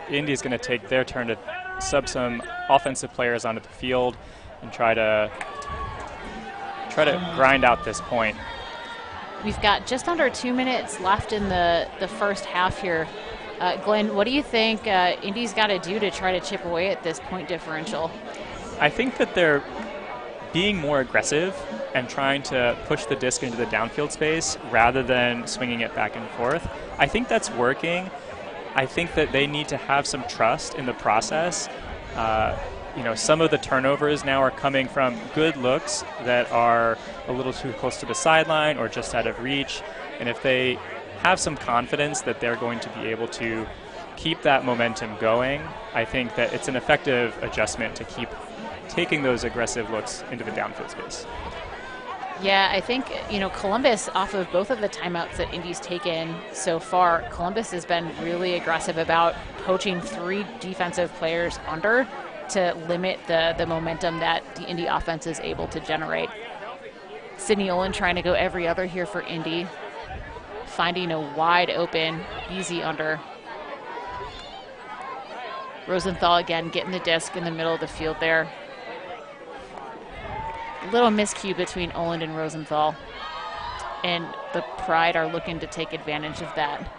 Indy's going to take their turn to sub some offensive players onto the field and try to grind out this point. We've got just under 2 minutes left in the first half here. Glenn, what do you think Indy's got to do to try to chip away at this point differential? I think that they're being more aggressive and trying to push the disc into the downfield space rather than swinging it back and forth. I think that's working. I think that they need to have some trust in the process. Some of the turnovers now are coming from good looks that are a little too close to the sideline or just out of reach. And if they have some confidence that they're going to be able to keep that momentum going, I think that it's an effective adjustment to keep taking those aggressive looks into the downfield space. Yeah, I think, Columbus, off of both of the timeouts that Indy's taken so far, Columbus has been really aggressive about poaching 3 defensive players under to limit the momentum that the Indy offense is able to generate. Sydney Olin trying to go every other here for Indy, finding a wide open, easy under. Rosenthal again getting the disc in the middle of the field there. Little miscue between Olin and Rosenthal, and the Pride are looking to take advantage of that.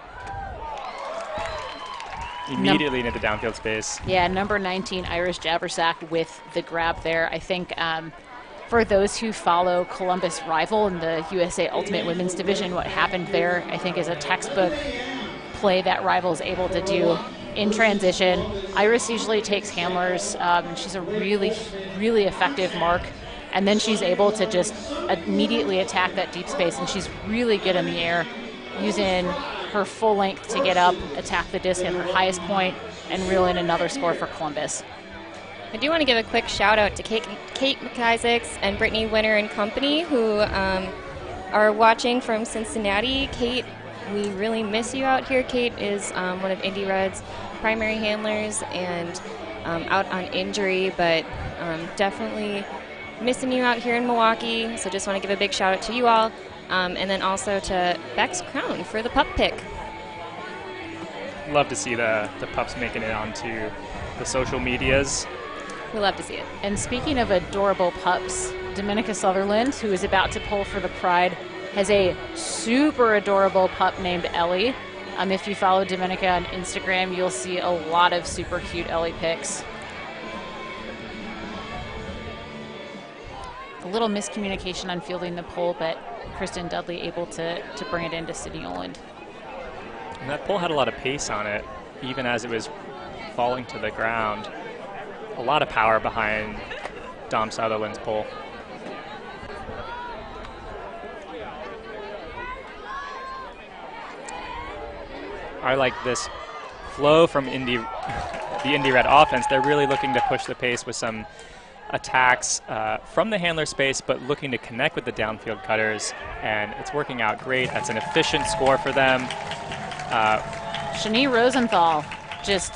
Immediately into downfield space. Yeah, number 19, Iris Jabersack with the grab there. I think for those who follow Columbus rival in the USA Ultimate Women's Division, what happened there, I think, is a textbook play that rival is able to do in transition. Iris usually takes handlers. She's a really, really effective mark. And then she's able to just immediately attack that deep space, and she's really good in the air, using her full length to get up, attack the disc at her highest point, and reel in another score for Columbus. I do want to give a quick shout out to Kate McIsaacs and Brittany Winter and company who are watching from Cincinnati. Kate, we really miss you out here. Kate is one of Indy Red's primary handlers and out on injury, but definitely missing you out here in Milwaukee. So just want to give a big shout out to you all. And then also to Bex Crown for the pup pick. Love to see the pups making it onto the social medias. We love to see it. And speaking of adorable pups, Dominica Sutherland, who is about to pull for the Pride, has a super adorable pup named Ellie. If you follow Dominica on Instagram, you'll see a lot of super cute Ellie pics. A little miscommunication on fielding the pole, but Kristen Dudley able to bring it into Sydney Oland. And that pole had a lot of pace on it, even as it was falling to the ground. A lot of power behind Dom Sutherland's pole. I like this flow from the Indy Red offense. They're really looking to push the pace with some attacks from the handler space, but looking to connect with the downfield cutters, and it's working out great. That's an efficient score for them. Shani Rosenthal just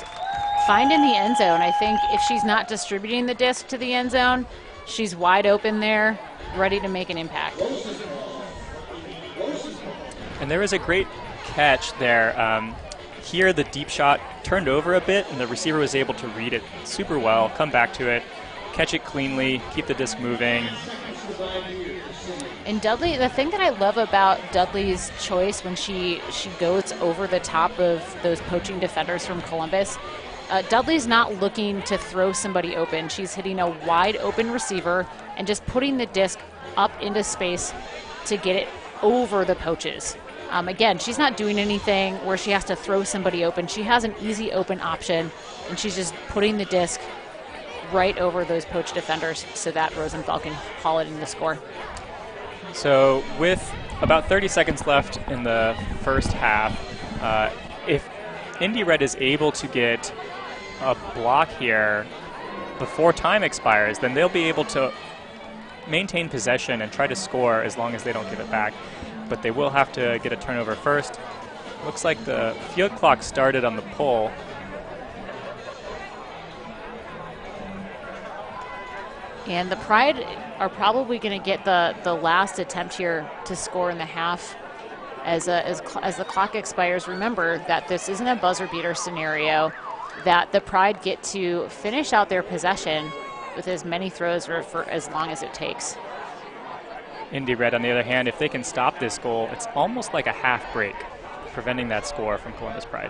finding the end zone. I think if she's not distributing the disc to the end zone, she's wide open there, ready to make an impact. And there is a great catch there. Here the deep shot turned over a bit, and the receiver was able to read it super well, come back to it, catch it cleanly, keep the disc moving. And Dudley, the thing that I love about Dudley's choice when she goes over the top of those poaching defenders from Columbus, Dudley's not looking to throw somebody open. She's hitting a wide open receiver and just putting the disc up into space to get it over the poaches. Again, she's not doing anything where she has to throw somebody open. She has an easy open option, and she's just putting the disc right over those poach defenders so that Rosenthal can haul it in the score. So with about 30 seconds left in the first half, if Indy Red is able to get a block here before time expires, then they'll be able to maintain possession and try to score as long as they don't give it back. But they will have to get a turnover first. Looks like the field clock started on the pole. And the Pride are probably going to get the last attempt here to score in the half as the clock expires. Remember that this isn't a buzzer beater scenario, that the Pride get to finish out their possession with as many throws for as long as it takes. Indy Red, on the other hand, if they can stop this goal, it's almost like a half break, preventing that score from Columbus Pride.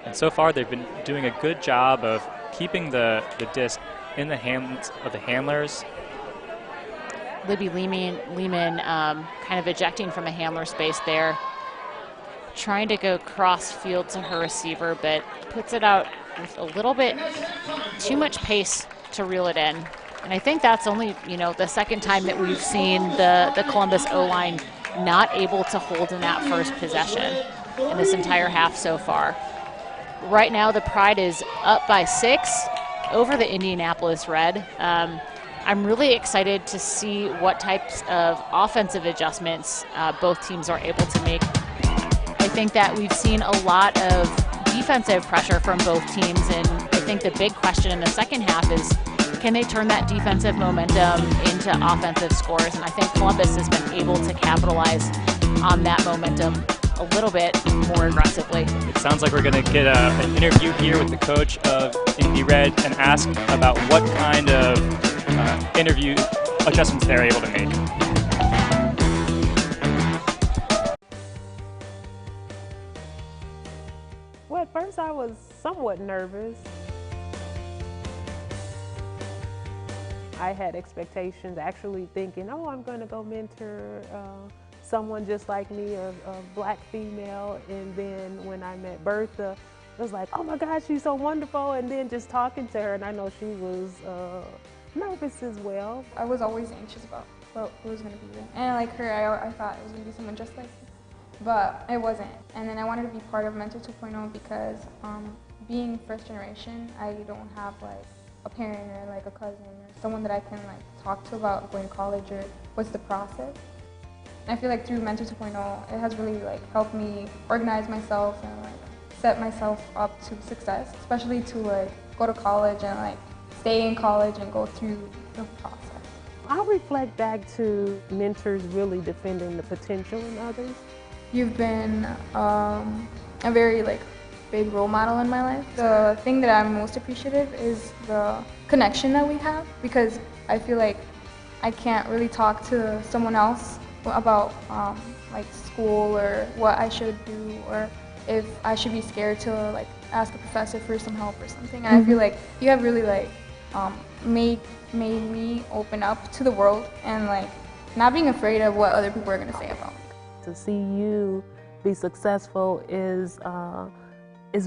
And so far, they've been doing a good job of keeping the disc in the hands of the handlers. Libby Lehman kind of ejecting from the handler space there, trying to go cross field to her receiver, but puts it out with a little bit too much pace to reel it in. And I think that's only, the second time that we've seen the Columbus O-line not able to hold in that first possession in this entire half so far. Right now, the Pride is up by 6 over the Indianapolis Red. I'm really excited to see what types of offensive adjustments both teams are able to make. I think that we've seen a lot of defensive pressure from both teams, and I think the big question in the second half is, can they turn that defensive momentum into offensive scores? And I think Columbus has been able to capitalize on that momentum a little bit more aggressively. It sounds like we're going to get an interview here with the coach of Indy Red and ask about what kind of interview adjustments they're able to make. Well, at first I was somewhat nervous. I had expectations, actually thinking, oh, I'm going to go mentor someone just like me, a black female. And then when I met Bertha, it was like, oh my God, she's so wonderful. And then just talking to her, and I know she was nervous as well. I was always anxious about who was going to be there. And like her, I thought it was going to be someone just like her, but it wasn't. And then I wanted to be part of Mentor 2.0 because being first generation, I don't have like a parent or like a cousin or someone that I can like talk to about going to college or what's the process. And I feel like through Mentor 2.0, it has really like helped me organize myself and like set myself up to success, especially to like go to college and like stay in college and go through the process. I'll reflect back to mentors really defending the potential in others. You've been a very like big role model in my life. The thing that I'm most appreciative is the connection that we have, because I feel like I can't really talk to someone else about like school or what I should do, or if I should be scared to like ask a professor for some help or something. And I feel like you have really like made me open up to the world and like not being afraid of what other people are going to say about me. To see you be successful is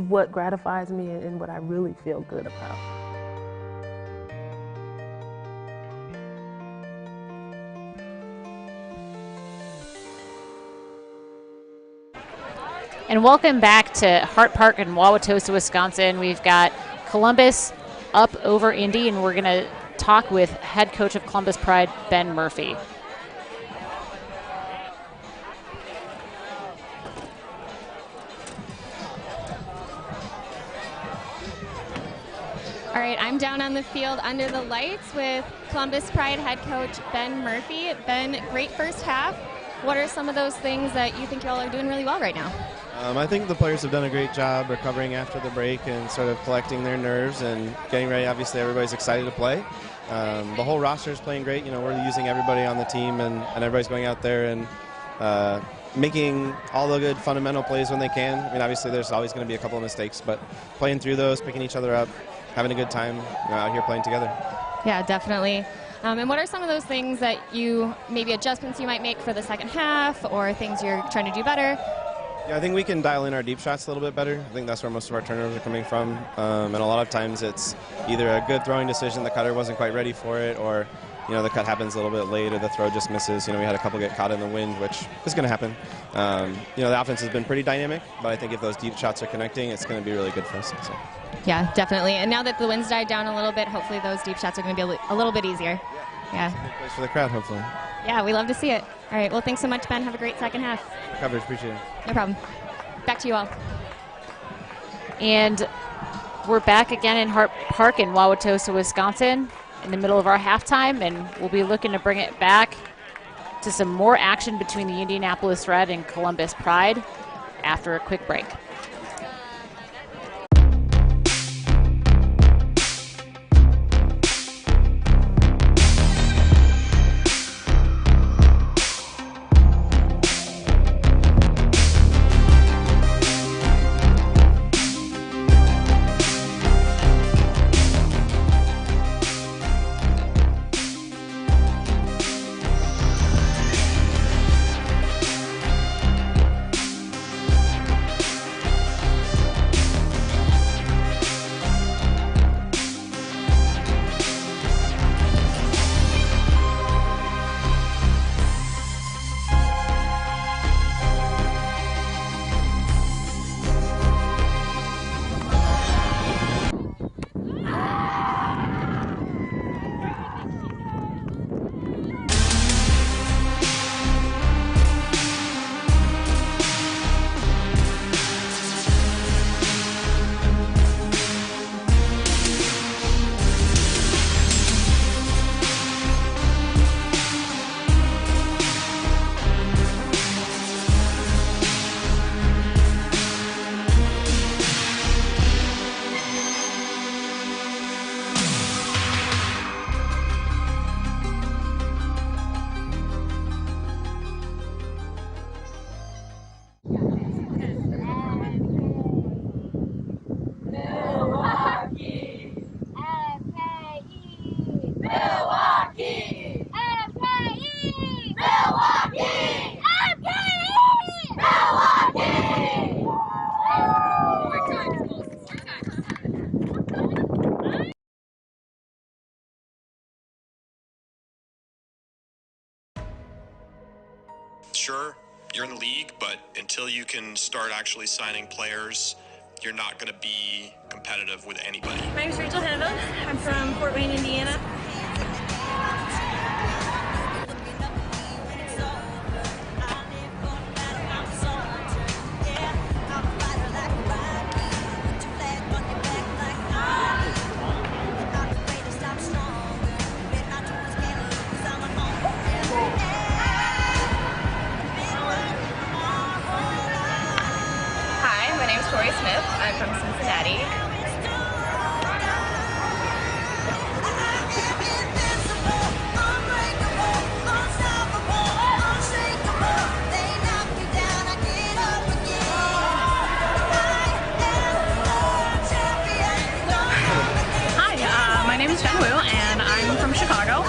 what gratifies me and what I really feel good about. And welcome back to Hart Park in Wauwatosa, Wisconsin. We've got Columbus up over Indy, and we're going to talk with head coach of Columbus Pride, Ben Murphy. All right, I'm down on the field under the lights with Columbus Pride head coach Ben Murphy. Ben, great first half. What are some of those things that you think y'all are doing really well right now? I think the players have done a great job recovering after the break and sort of collecting their nerves and getting ready. Obviously, everybody's excited to play. The whole roster is playing great. You know, we're using everybody on the team, and everybody's going out there and making all the good fundamental plays when they can. I mean, obviously, there's always going to be a couple of mistakes, but playing through those, picking each other up, having a good time, out here playing together. Yeah, definitely. And what are some of those things that maybe adjustments you might make for the second half, or things you're trying to do better? Yeah, I think we can dial in our deep shots a little bit better. I think that's where most of our turnovers are coming from. And a lot of times it's either a good throwing decision, the cutter wasn't quite ready for it, or the cut happens a little bit late or the throw just misses. We had a couple get caught in the wind, which is going to happen. The offense has been pretty dynamic, but I think if those deep shots are connecting, it's going to be really good for us. So. Yeah, definitely. And now that the wind's died down a little bit, hopefully those deep shots are going to be a little bit easier. Yeah. It's a good place for the crowd, hopefully. Yeah, we love to see it. All right, well, thanks so much, Ben. Have a great second half. Coverage, appreciate it. No problem. Back to you all. And we're back again in Hart Park in Wauwatosa, Wisconsin, in the middle of our halftime, and we'll be looking to bring it back to some more action between the Indianapolis Red and Columbus Pride after a quick break. Sure, you're in the league, but until you can start actually signing players, you're not going to be competitive with anybody. My name is Rachel Hannibal. I'm from Fort Wayne, Indiana. Tori Smith. I'm from Cincinnati. Hi, my name is Jen Wu, and I'm from Chicago.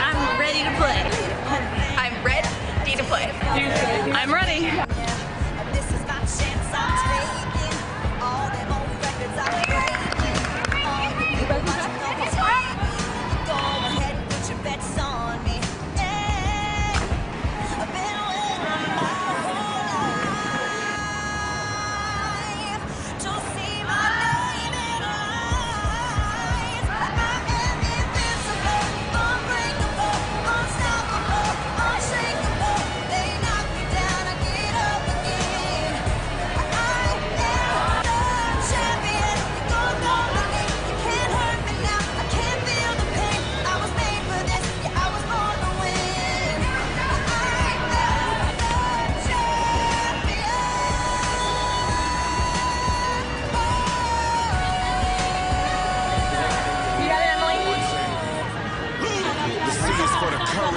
I'm ready to play. I'm ready to play. I'm ready.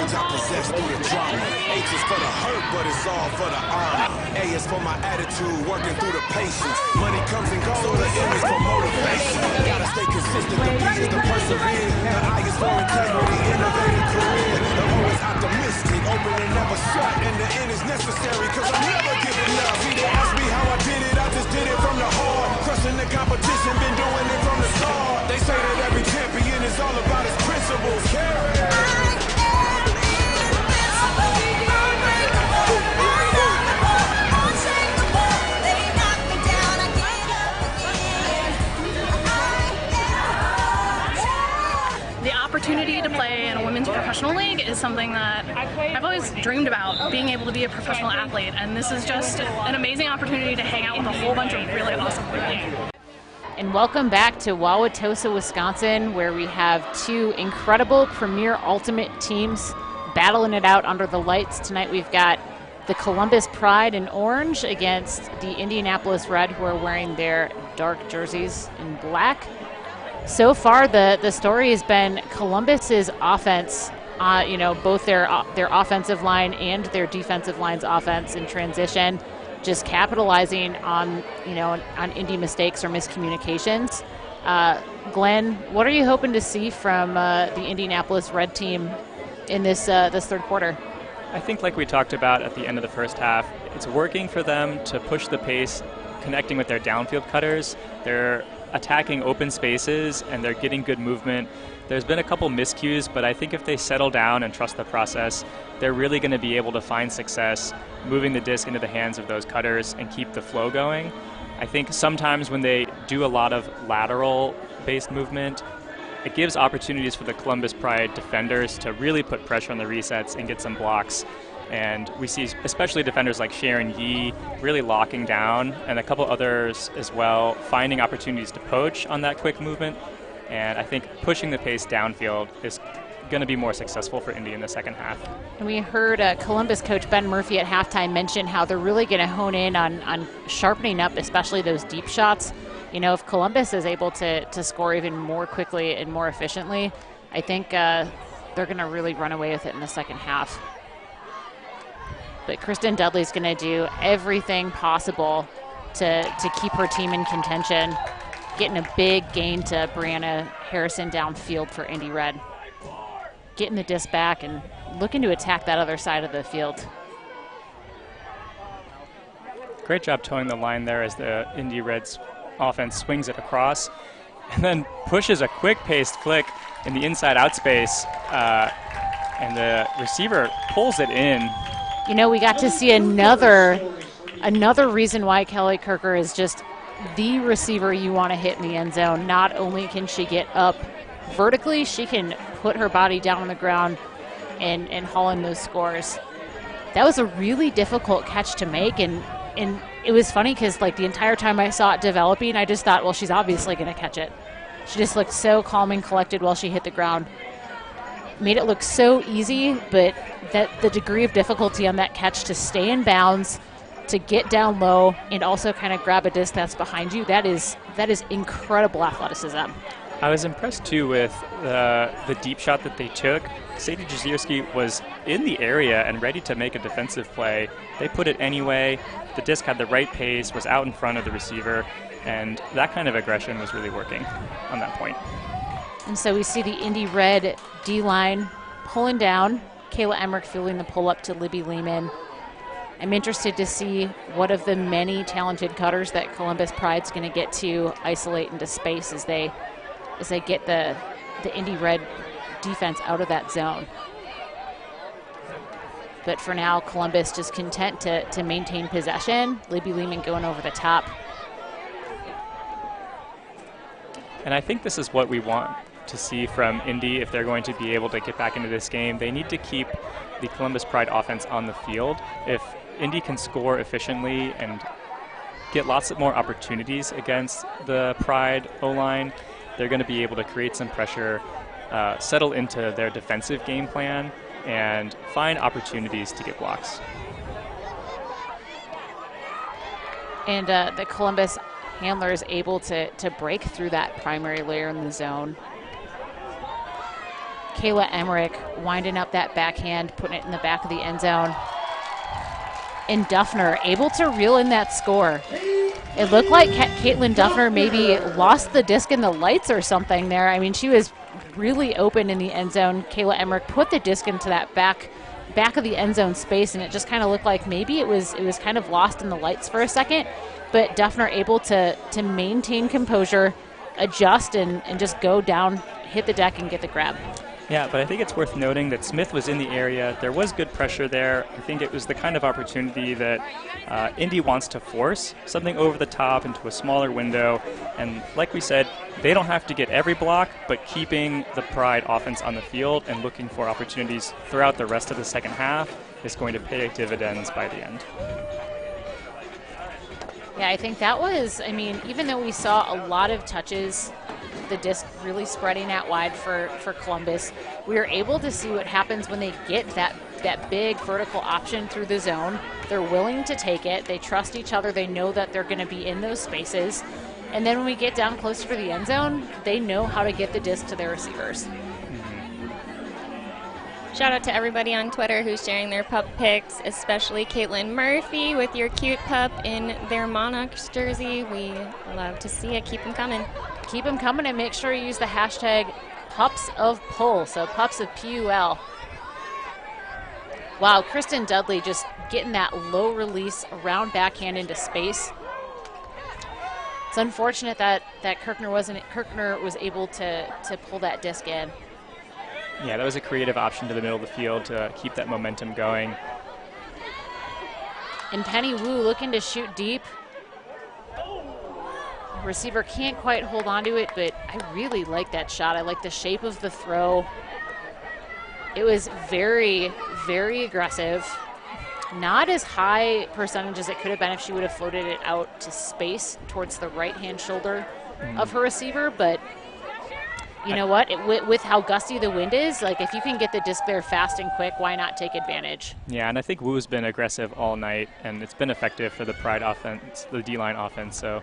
I possess through the drama. H is for the hurt, but it's all for the honor. A is for my attitude, working through the patience. Money comes and goes, the M is for motivation. Gotta stay consistent, the P is to persevere. The I is for integrity, innovative career. The O is optimistic, open and never shut. And the N is necessary, cause I'm never giving up. See, they ask me how I did it, I just did it from the heart. Crushing the competition, been doing it from the start. They say that every champion is all about his principles. The opportunity to play in a women's professional league is something that I've always dreamed about, being able to be a professional athlete, and this is just an amazing opportunity to hang out with a whole bunch of really awesome women. And welcome back to Wauwatosa, Wisconsin, where we have two incredible Premier Ultimate teams battling it out under the lights. Tonight we've got the Columbus Pride in orange against the Indianapolis Red, who are wearing their dark jerseys in black. So far, the story has been Columbus's offense, both their offensive line and their defensive line's offense in transition, just capitalizing on Indy mistakes or miscommunications. Glenn, what are you hoping to see from the Indianapolis Red team in this third quarter? I think, like we talked about at the end of the first half, it's working for them to push the pace, connecting with their downfield cutters. They're attacking open spaces and they're getting good movement. There's been a couple miscues, but I think if they settle down and trust the process, they're really going to be able to find success moving the disc into the hands of those cutters and keep the flow going. I think sometimes when they do a lot of lateral-based movement, it gives opportunities for the Columbus Pride defenders to really put pressure on the resets and get some blocks. And we see especially defenders like Sharon Yee really locking down, and a couple others as well, finding opportunities to poach on that quick movement. And I think pushing the pace downfield is going to be more successful for Indy in the second half. And we heard Columbus coach Ben Murphy at halftime mention how they're really going to hone in on sharpening up, especially those deep shots. If Columbus is able to score even more quickly and more efficiently, I think they're going to really run away with it in the second half. But Kristen Dudley's going to do everything possible to keep her team in contention, getting a big gain to Brianna Harrison downfield for Indy Red. Getting the disc back and looking to attack that other side of the field. Great job towing the line there as the Indy Reds offense swings it across and then pushes a quick-paced flick in the inside-out space, and the receiver pulls it in. We got to see another reason why Kelly Kirker is just the receiver you want to hit in the end zone. Not only can she get up vertically, she can put her body down on the ground and haul in those scores. That was a really difficult catch to make, and And it was funny because, like, the entire time I saw it developing, I just thought, well, she's obviously going to catch it. She just looked so calm and collected while she hit the ground. Made it look so easy, but that the degree of difficulty on that catch to stay in bounds, to get down low, and also kind of grab a disc that's behind you, that is incredible athleticism. I was impressed, too, with the deep shot that they took. Sadie Jazierski was in the area and ready to make a defensive play. They put it anyway. The disc had the right pace, was out in front of the receiver, and that kind of aggression was really working on that point. And so we see the Indy Red D-line pulling down. Kayla Emmerich fielding the pull-up to Libby Lehman. I'm interested to see what of the many talented cutters that Columbus Pride's going to get to isolate into space as they get the Indy Red defense out of that zone. But for now, Columbus just content to maintain possession. Libby Lehman going over the top. And I think this is what we want to see from Indy if they're going to be able to get back into this game. They need to keep the Columbus Pride offense on the field. If Indy can score efficiently and get lots of more opportunities against the Pride O-line, they're going to be able to create some pressure, settle into their defensive game plan, and find opportunities to get blocks. And the Columbus handler is able to break through that primary layer in the zone. Kayla Emmerich winding up that backhand, putting it in the back of the end zone. And Duffner able to reel in that score. It looked like Caitlin Duffner maybe lost the disc in the lights or something there. I mean, she was really open in the end zone. Kayla Emmerich put the disc into that back of the end zone space, and it just kind of looked like maybe it was kind of lost in the lights for a second. But Duffner able to maintain composure, adjust, and just go down, hit the deck, and get the grab. Yeah, but I think it's worth noting that Smith was in the area. There was good pressure there. I think it was the kind of opportunity that Indy wants to force, something over the top into a smaller window. And like we said, they don't have to get every block, but keeping the Pride offense on the field and looking for opportunities throughout the rest of the second half is going to pay dividends by the end. Yeah, I think that was, I mean, even though we saw a lot of touches, the disc really spreading out wide for Columbus, we were able to see what happens when they get that big vertical option through the zone. They're willing to take it. They trust each other. They know that they're going to be in those spaces. And then when we get down closer to the end zone, they know how to get the disc to their receivers. Shout out to everybody on Twitter who's sharing their pup pics, especially Caitlin Murphy with your cute pup in their Monarchs jersey. We love to see it. Keep them coming. Keep them coming, and make sure you use the hashtag #PupsOfPull, so pups of PUL. Wow, Kristen Dudley just getting that low release around backhand into space. It's unfortunate that Kirkner was able to pull that disc in. Yeah, that was a creative option to the middle of the field to keep that momentum going. And Penny Wu looking to shoot deep. Receiver can't quite hold on to it, but I really like that shot. I like the shape of the throw. It was very, very aggressive. Not as high percentage as it could have been if she would have floated it out to space towards the right-hand shoulder of her receiver, but you know what? With how gusty the wind is, like if you can get the disc there fast and quick, why not take advantage? Yeah, and I think Wu's been aggressive all night, and it's been effective for the Pride offense, the D-line offense. So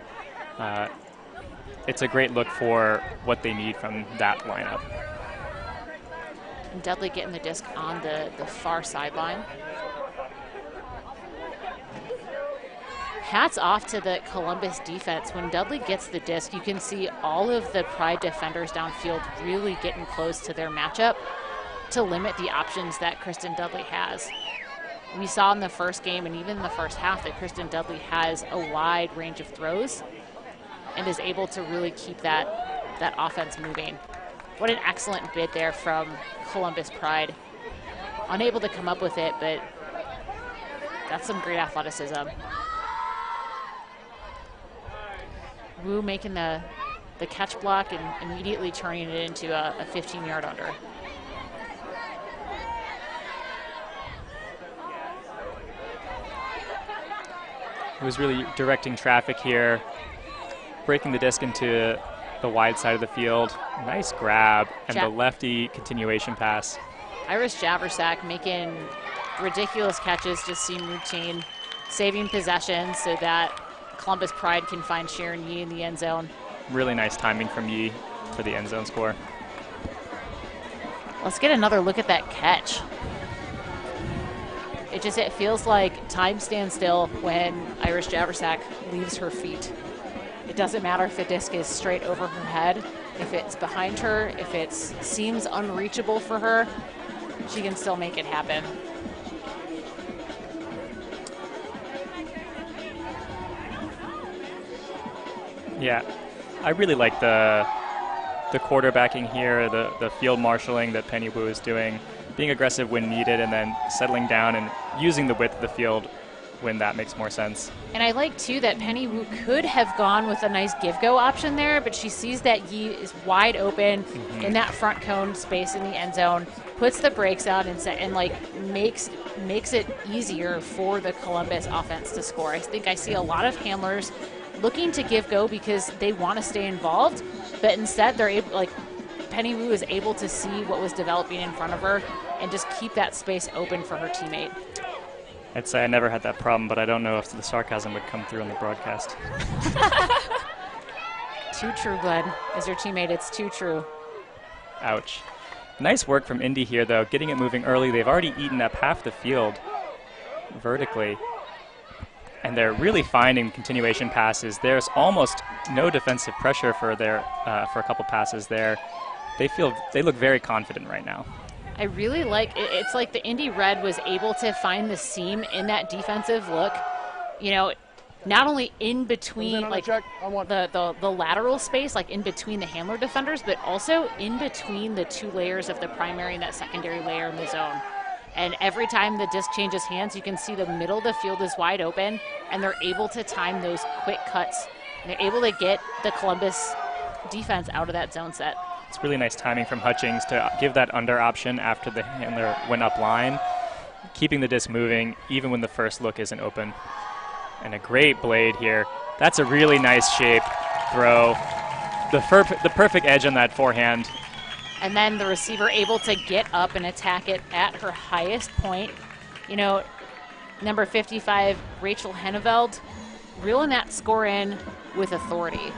it's a great look for what they need from that lineup. And Dudley getting the disc on the far sideline. Hats off to the Columbus defense. When Dudley gets the disc, you can see all of the Pride defenders downfield really getting close to their matchup to limit the options that Kristen Dudley has. We saw in the first game and even in the first half that Kristen Dudley has a wide range of throws and is able to really keep that offense moving. What an excellent bid there from Columbus Pride. Unable to come up with it, but that's some great athleticism. Wu making the catch block and immediately turning it into a 15-yard under. who was really directing traffic here, breaking the disc into the wide side of the field. Nice grab, and the lefty continuation pass. Iris Javersack making ridiculous catches, just seem routine, saving possession so that Columbus Pride can find Sharon Yee in the end zone. Really nice timing from Yee for the end zone score. Let's get another look at that catch. It feels like time stands still when Iris Javersack leaves her feet. It doesn't matter if the disc is straight over her head, if it's behind her, if it seems unreachable for her, she can still make it happen. Yeah, I really like the quarterbacking here, the field marshaling that Penny Wu is doing, being aggressive when needed and then settling down and using the width of the field when that makes more sense. And I like, too, that Penny Wu could have gone with a nice give-go option there, but she sees that Yee is wide open in that front cone space in the end zone, puts the brakes out and makes it easier for the Columbus offense to score. I think I see a lot of handlers looking to give go because they want to stay involved, but instead they're able, Penny Wu is able to see what was developing in front of her and just keep that space open for her teammate. I'd say I never had that problem, but I don't know if the sarcasm would come through on the broadcast. Too true, Glenn. As your teammate, it's too true. Ouch. Nice work from Indy here, though, getting it moving early. They've already eaten up half the field vertically, and they're really finding continuation passes. There's almost no defensive pressure for a couple passes there. They look very confident right now. I really like it. It's like the Indy Red was able to find the seam in that defensive look, not only in between the lateral space, like in between the handler defenders, but also in between the two layers of the primary and that secondary layer in the zone. And every time the disc changes hands, you can see the middle of the field is wide open, and they're able to time those quick cuts. And they're able to get the Columbus defense out of that zone set. It's really nice timing from Hutchings to give that under option after the handler went up line, keeping the disc moving even when the first look isn't open. And a great blade here. That's a really nice shape throw. The perfect edge on that forehand. And then the receiver able to get up and attack it at her highest point. Number 55, Rachel Henneveld, reeling that score in with authority.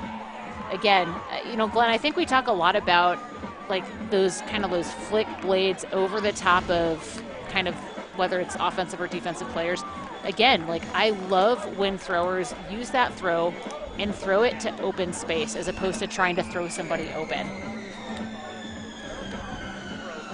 Again, Glenn, I think we talk a lot about those flick blades over the top of kind of whether it's offensive or defensive players. Again, I love when throwers use that throw and throw it to open space as opposed to trying to throw somebody open.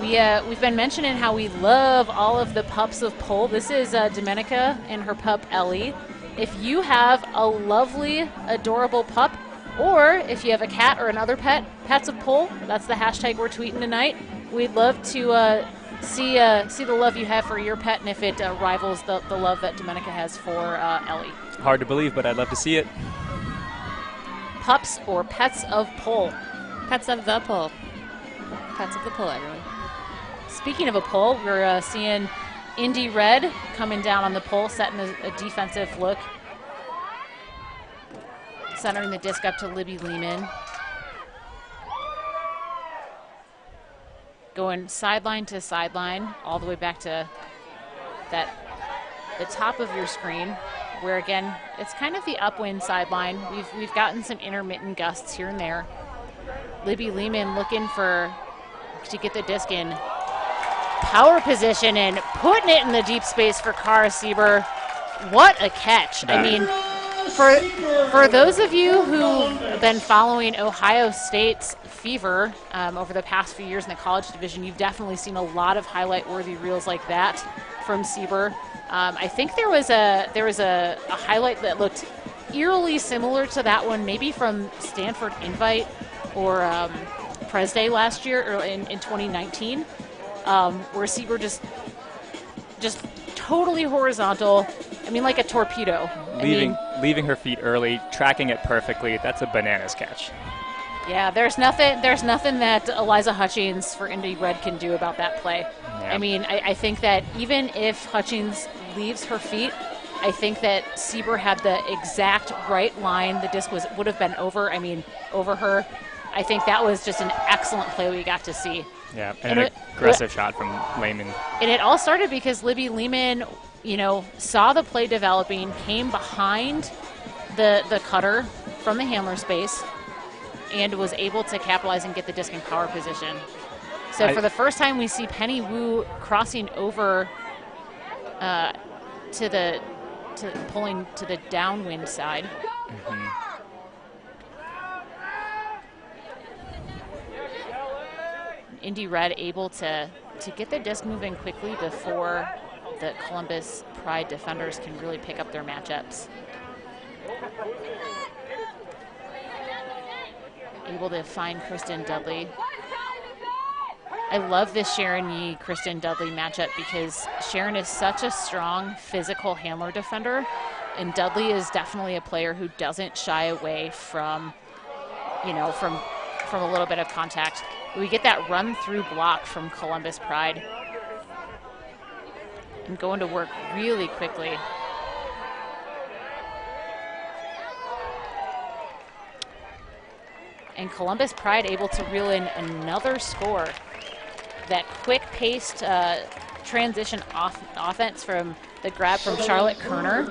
We've been mentioning how we love all of the pups of pole. This is Domenica and her pup Ellie. If you have a lovely, adorable pup, or if you have a cat or another pet, pets of pole, that's the hashtag we're tweeting tonight. We'd love to see the love you have for your pet and if it rivals the love that Domenica has for Ellie. Hard to believe, but I'd love to see it. Pups or pets of pole? Pets of the pole. Pets of the pole, everyone. Speaking of a pole, we're seeing Indy Red coming down on the pole, setting a defensive look. Centering the disc up to Libby Lehman. Going sideline to sideline, all the way back to the top of your screen, where again, it's kind of the upwind sideline. We've gotten some intermittent gusts here and there. Libby Lehman looking to get the disc in power position and putting it in the deep space for Cara Sieber. What a catch. I mean, for those of you who've been following Ohio State's fever over the past few years in the college division, you've definitely seen a lot of highlight-worthy reels like that from Sieber. I think there was a highlight that looked eerily similar to that one, maybe from Stanford Invite or Pres Day last year, or in 2019, where Sieber just totally horizontal. I mean, like a torpedo. Leaving her feet early, tracking it perfectly. That's a bananas catch. Yeah, there's nothing that Eliza Hutchings for Indy Red can do about that play. Yeah. I mean, I think that even if Hutchings leaves her feet, I think that Sieber had the exact right line. The disc would have been over her. I think that was just an excellent play we got to see. Yeah, and an aggressive shot from Lehman. And it all started because Libby Lehman, saw the play developing, came behind the cutter from the handler space, and was able to capitalize and get the disc in power position. So for the first time, we see Penny Wu crossing over pulling to the downwind side. Mm-hmm. Indy Red able to get the disc moving quickly before the Columbus Pride defenders can really pick up their matchups. Able to find Kristen Dudley. I love this Sharon Yee Kristen Dudley matchup because Sharon is such a strong physical handler defender, and Dudley is definitely a player who doesn't shy away from a little bit of contact. We get that run through block from Columbus Pride and going to work really quickly. And Columbus Pride able to reel in another score. That quick-paced transition offense from the grab from Charlotte Kerner.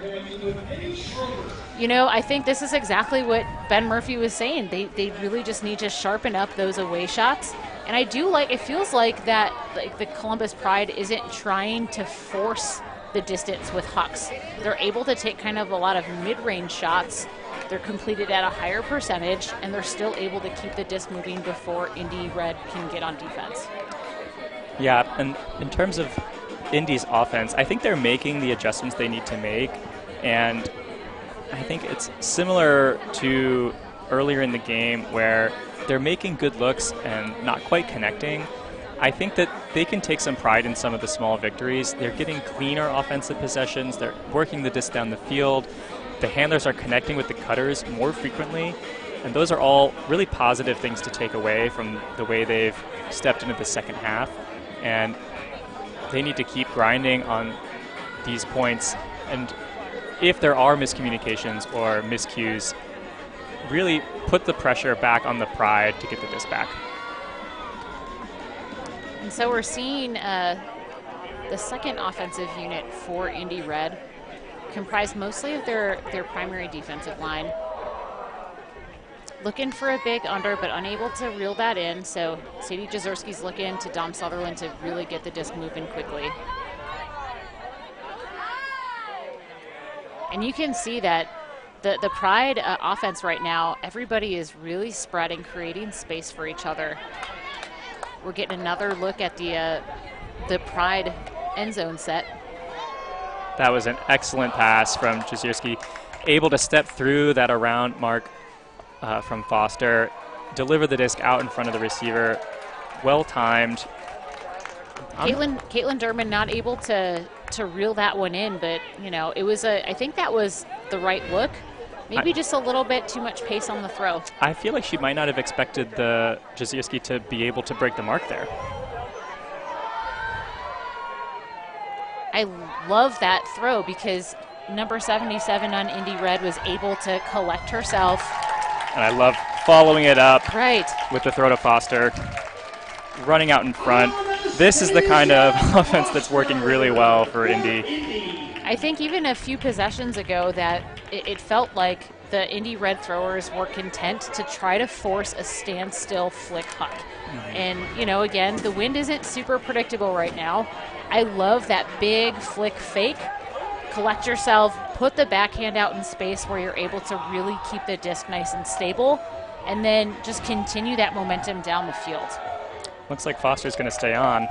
I think this is exactly what Ben Murphy was saying. They really just need to sharpen up those away shots. And I do it feels like that the Columbus Pride isn't trying to force the distance with hucks. They're able to take kind of a lot of mid-range shots. They're completed at a higher percentage, and they're still able to keep the disc moving before Indy Red can get on defense. Yeah, and in terms of Indy's offense, I think they're making the adjustments they need to make, and I think it's similar to earlier in the game where they're making good looks and not quite connecting. I think that they can take some pride in some of the small victories. They're getting cleaner offensive possessions. They're working the disc down the field. The handlers are connecting with the cutters more frequently, and those are all really positive things to take away from the way they've stepped into the second half. And they need to keep grinding on these points. And if there are miscommunications or miscues, really put the pressure back on the Pride to get the disc back. And so we're seeing the second offensive unit for Indy Red comprised mostly of their primary defensive line. Looking for a big under, but unable to reel that in. So Sadie Jazerski's looking to Dom Sutherland to really get the disc moving quickly. And you can see that the Pride offense right now, everybody is really spreading, creating space for each other. We're getting another look at the Pride end zone set. That was an excellent pass from Jazierski, able to step through that around mark from Foster, deliver the disc out in front of the receiver, well timed. Caitlin Derman not able to reel that one in, but it was I think that was the right look. Maybe just a little bit too much pace on the throw. I feel like she might not have expected the Jazierski to be able to break the mark there. I love that throw because number 77 on Indy Red was able to collect herself. And I love following it up with the throw to Foster, running out in front. This is the kind of offense that's working really well for Indy. I think even a few possessions ago that it felt like the Indy Red throwers were content to try to force a standstill flick huck. Mm-hmm. And, again, the wind isn't super predictable right now. I love that big flick fake. Collect yourself, put the backhand out in space where you're able to really keep the disc nice and stable, and then just continue that momentum down the field. Looks like Foster's going to stay on.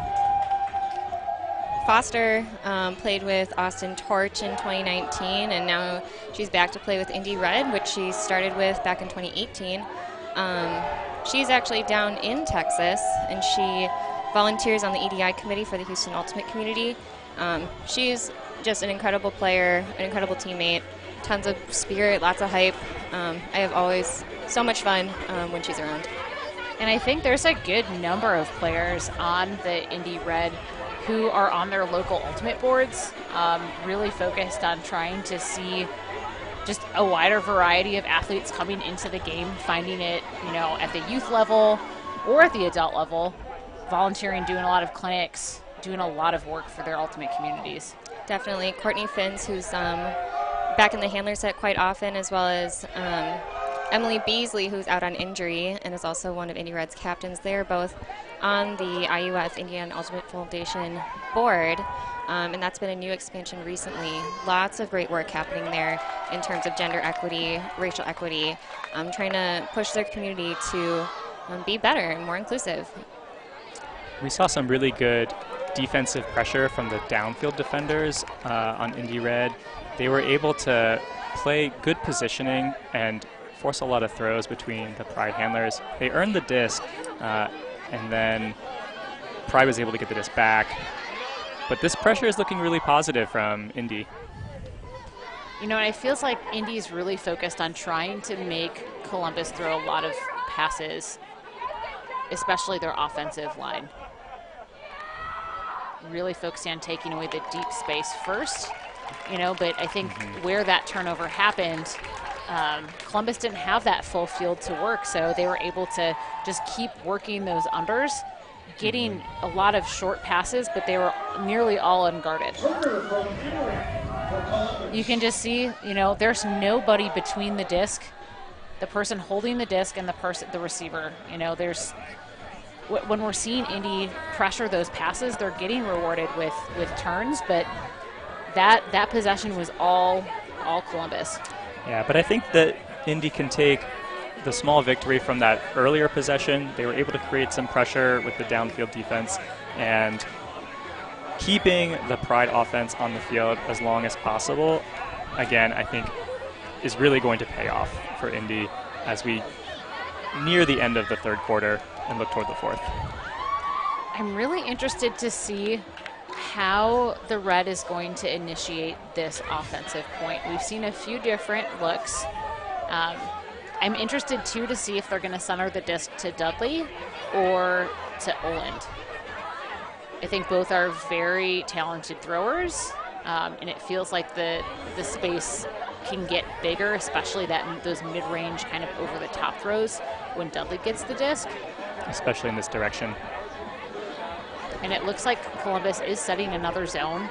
Foster played with Austin Torch in 2019, and now she's back to play with Indy Red, which she started with back in 2018. She's actually down in Texas, and she volunteers on the EDI committee for the Houston Ultimate community. She's just an incredible player, an incredible teammate, tons of spirit, lots of hype. I have always so much fun when she's around. And I think there's a good number of players on the Indy Red who are on their local ultimate boards, really focused on trying to see just a wider variety of athletes coming into the game, finding it, at the youth level or at the adult level, volunteering, doing a lot of clinics, doing a lot of work for their ultimate communities. Definitely. Courtney Finns, who's back in the handler set quite often, as well as Emily Beasley, who's out on injury and is also one of Indy Red's captains. They're both on the IUF, Indiana Ultimate Foundation board, and that's been a new expansion recently. Lots of great work happening there in terms of gender equity, racial equity, trying to push their community to be better and more inclusive. We saw some really good defensive pressure from the downfield defenders on Indy Red. They were able to play good positioning and force a lot of throws between the Pride handlers. They earned the disc, and then Pride was able to get the disc back. But this pressure is looking really positive from Indy. And it feels like Indy's really focused on trying to make Columbus throw a lot of passes, especially their offensive line. Really focusing on taking away the deep space first, but I think where that turnover happened, Columbus didn't have that full field to work, so they were able to just keep working those unders, getting a lot of short passes, but they were nearly all unguarded. You can just see, there's nobody between the disc, the person holding the disc, and the receiver. There's when we're seeing Indy pressure those passes, they're getting rewarded with turns, but that possession was all Columbus. Yeah, but I think that Indy can take the small victory from that earlier possession. They were able to create some pressure with the downfield defense, and keeping the Pride offense on the field as long as possible, again, I think is really going to pay off for Indy as we near the end of the third quarter and look toward the fourth. I'm really interested to see how the Red is going to initiate this offensive point. We've seen a few different looks. I'm interested, too, to see if they're going to center the disc to Dudley or to Oland. I think both are very talented throwers, and it feels like the space can get bigger, especially those mid-range kind of over-the-top throws when Dudley gets the disc. Especially in this direction. And it looks like Columbus is setting another zone.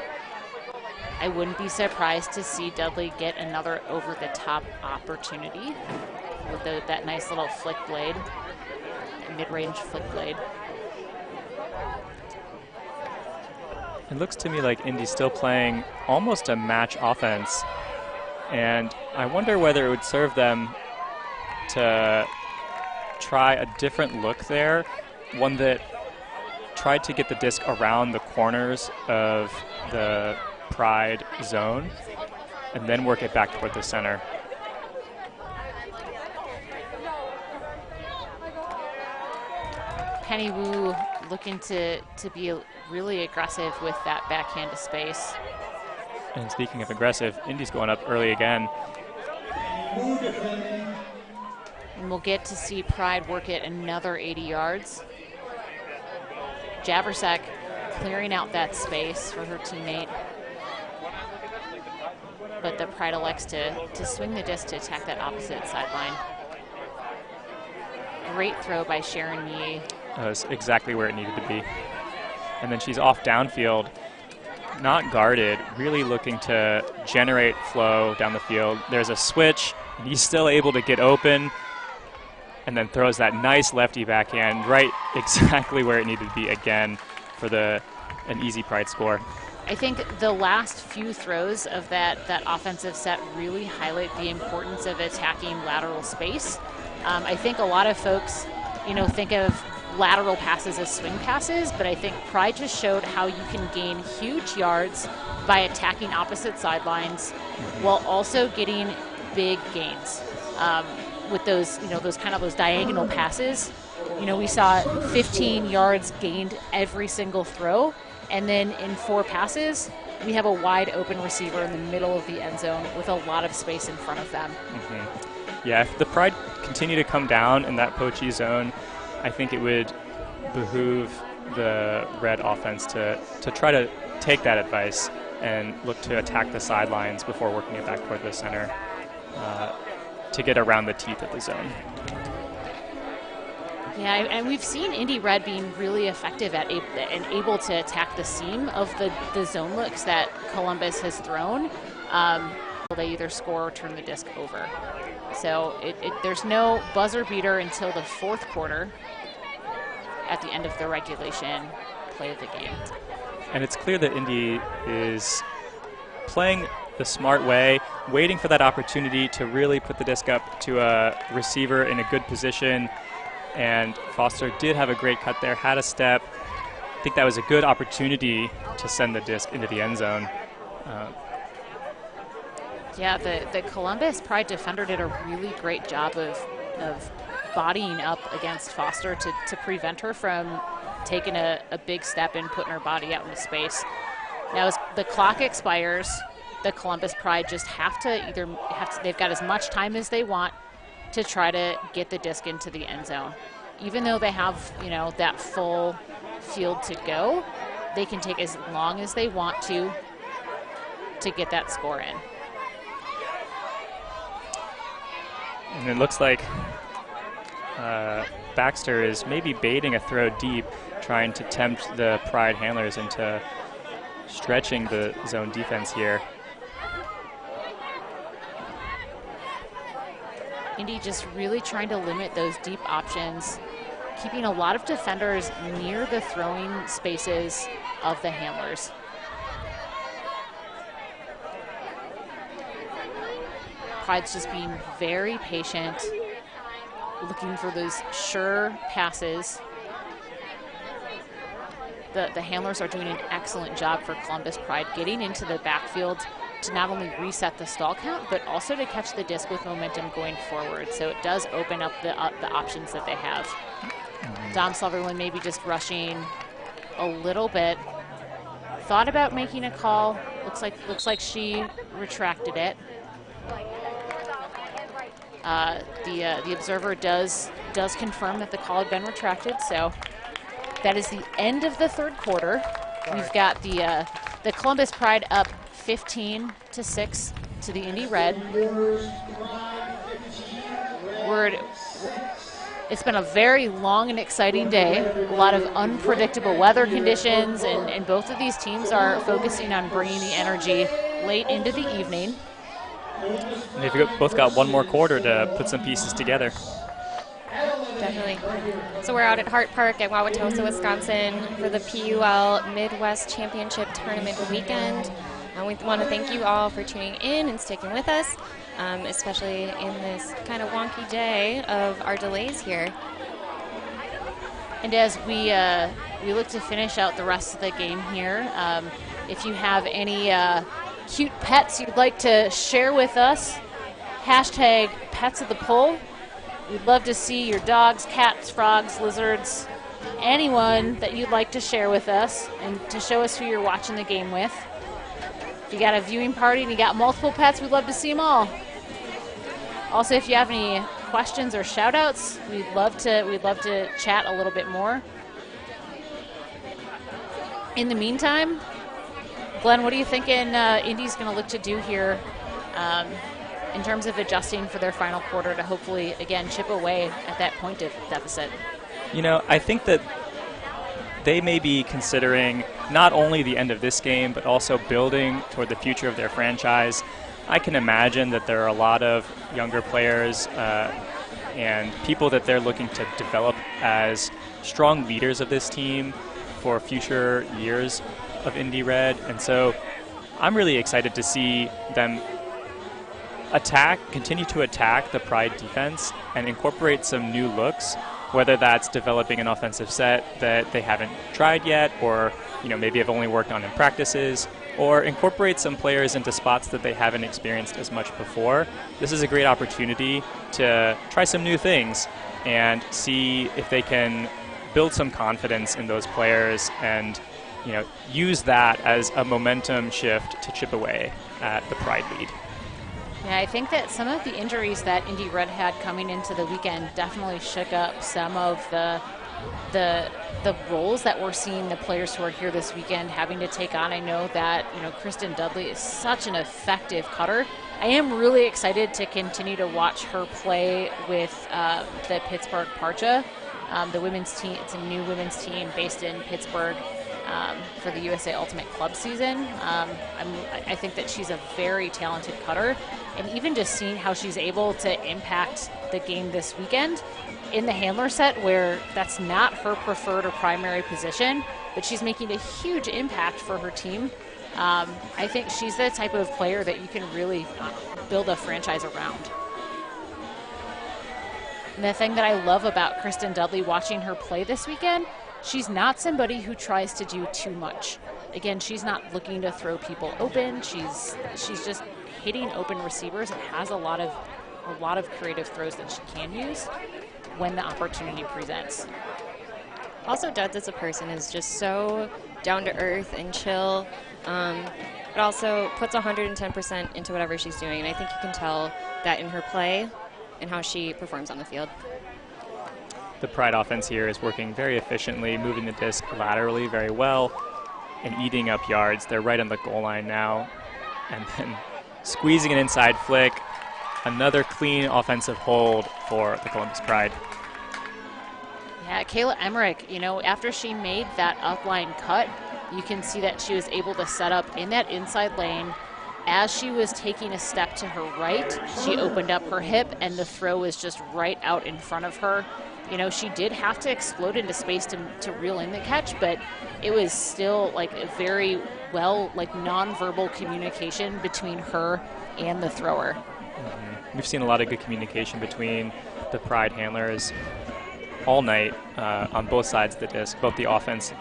I wouldn't be surprised to see Dudley get another over-the-top opportunity with that nice little flick blade, mid-range flick blade. It looks to me like Indy's still playing almost a match offense, and I wonder whether it would serve them to try a different look there, one that tried to get the disc around the corners of the Pride zone and then work it back toward the center. Penny Wu looking to be really aggressive with that backhand to space. And speaking of aggressive, Indy's going up early again. And we'll get to see Pride work it another 80 yards. Javersek clearing out that space for her teammate. But the Pride elects to swing the disc to attack that opposite sideline. Great throw by Sharon Yee. That was exactly where it needed to be. And then she's off downfield, not guarded, really looking to generate flow down the field. There's a switch, and he's still able to get open, and then throws that nice lefty backhand right exactly where it needed to be again for an easy Pride score. I think the last few throws of that offensive set really highlight the importance of attacking lateral space. I think a lot of folks, think of lateral passes as swing passes, but I think Pride just showed how you can gain huge yards by attacking opposite sidelines while also getting big gains. With those diagonal passes, we saw 15 yards gained every single throw, and then in 4 passes, we have a wide open receiver in the middle of the end zone with a lot of space in front of them. Mm-hmm. Yeah, if the Pride continue to come down in that poachy zone, I think it would behoove the Red offense to try to take that advice and look to attack the sidelines before working it back toward the center to get around the teeth of the zone. Yeah, and we've seen Indy Red being really effective at and able to attack the seam of the zone looks that Columbus has thrown. They either score or turn the disc over. So there's no buzzer beater until the fourth quarter at the end of the regulation play of the game. And it's clear that Indy is playing the smart way, waiting for that opportunity to really put the disc up to a receiver in a good position. And Foster did have a great cut there, had a step. I think that was a good opportunity to send the disc into the end zone. Yeah, the Columbus Pride defender did a really great job of bodying up against Foster to prevent her from taking a big step and putting her body out into space. Now, as the clock expires, the Columbus Pride just they've got as much time as they want to try to get the disc into the end zone. Even though they have, that full field to go, they can take as long as they want to get that score in. And it looks like Baxter is maybe baiting a throw deep, trying to tempt the Pride handlers into stretching the zone defense here. Indy just really trying to limit those deep options, keeping a lot of defenders near the throwing spaces of the handlers. Pride's just being very patient, looking for those sure passes. The handlers are doing an excellent job for Columbus Pride, getting into the backfield to not only reset the stall count, but also to catch the disc with momentum going forward. So it does open up the options that they have. Dom Sutherland maybe just rushing a little bit. Thought about making a call. Looks like she retracted it. The observer does confirm that the call had been retracted. So that is the end of the third quarter. We've got the Columbus Pride up 15-6 to the Indy Red. It's been a very long and exciting day. A lot of unpredictable weather conditions, and both of these teams are focusing on bringing the energy late into the evening. And they've both got one more quarter to put some pieces together. Definitely. So we're out at Hart Park at Wauwatosa, Wisconsin for the PUL Midwest Championship Tournament weekend. We want to thank you all for tuning in and sticking with us, especially in this kind of wonky day of our delays here. And as we look to finish out the rest of the game here, if you have any cute pets you'd like to share with us, hashtag Pets of the Pole. We'd love to see your dogs, cats, frogs, lizards, anyone that you'd like to share with us and to show us who you're watching the game with. If you got a viewing party and you got multiple pets, we'd love to see them all. Also, if you have any questions or shout-outs, we'd love to chat a little bit more. In the meantime, Glenn, what are you thinking Indy's going to look to do here in terms of adjusting for their final quarter to hopefully, again, chip away at that point of deficit? I think that they may be considering not only the end of this game, but also building toward the future of their franchise. I can imagine that there are a lot of younger players and people that they're looking to develop as strong leaders of this team for future years of Indy Red. And so I'm really excited to see them continue to attack the Pride defense and incorporate some new looks, whether that's developing an offensive set that they haven't tried yet, or maybe have only worked on in practices, or incorporate some players into spots that they haven't experienced as much before. This is a great opportunity to try some new things and see if they can build some confidence in those players and use that as a momentum shift to chip away at the Pride lead. Yeah, I think that some of the injuries that Indy Red had coming into the weekend definitely shook up some of the the roles that we're seeing the players who are here this weekend having to take on. I know that, Kristen Dudley is such an effective cutter. I am really excited to continue to watch her play with the Pittsburgh Parcha, the women's team. It's a new women's team based in Pittsburgh for the USA Ultimate Club season. I think that she's a very talented cutter, and even just seeing how she's able to impact the game this weekend in the handler set, where that's not her preferred or primary position, but she's making a huge impact for her team. I think she's the type of player that you can really build a franchise around. And the thing that I love about Kristen Dudley watching her play this weekend, she's not somebody who tries to do too much. Again, she's not looking to throw people open. She's just hitting open receivers and has a lot of creative throws that she can use when the opportunity presents. Also, Duds as a person is just so down to earth and chill, but also puts 110% into whatever she's doing. And I think you can tell that in her play and how she performs on the field. The Pride offense here is working very efficiently, moving the disc laterally very well and eating up yards. They're right on the goal line now. And then squeezing an inside flick. Another clean offensive hold for the Columbus Pride. Yeah, Kayla Emmerich, after she made that upline cut, you can see that she was able to set up in that inside lane. As she was taking a step to her right, she opened up her hip, and the throw was just right out in front of her. She did have to explode into space to reel in the catch, but it was still like a very well, nonverbal communication between her and the thrower. Mm-hmm. We've seen a lot of good communication between the Pride handlers all night on both sides of the disc, both the offense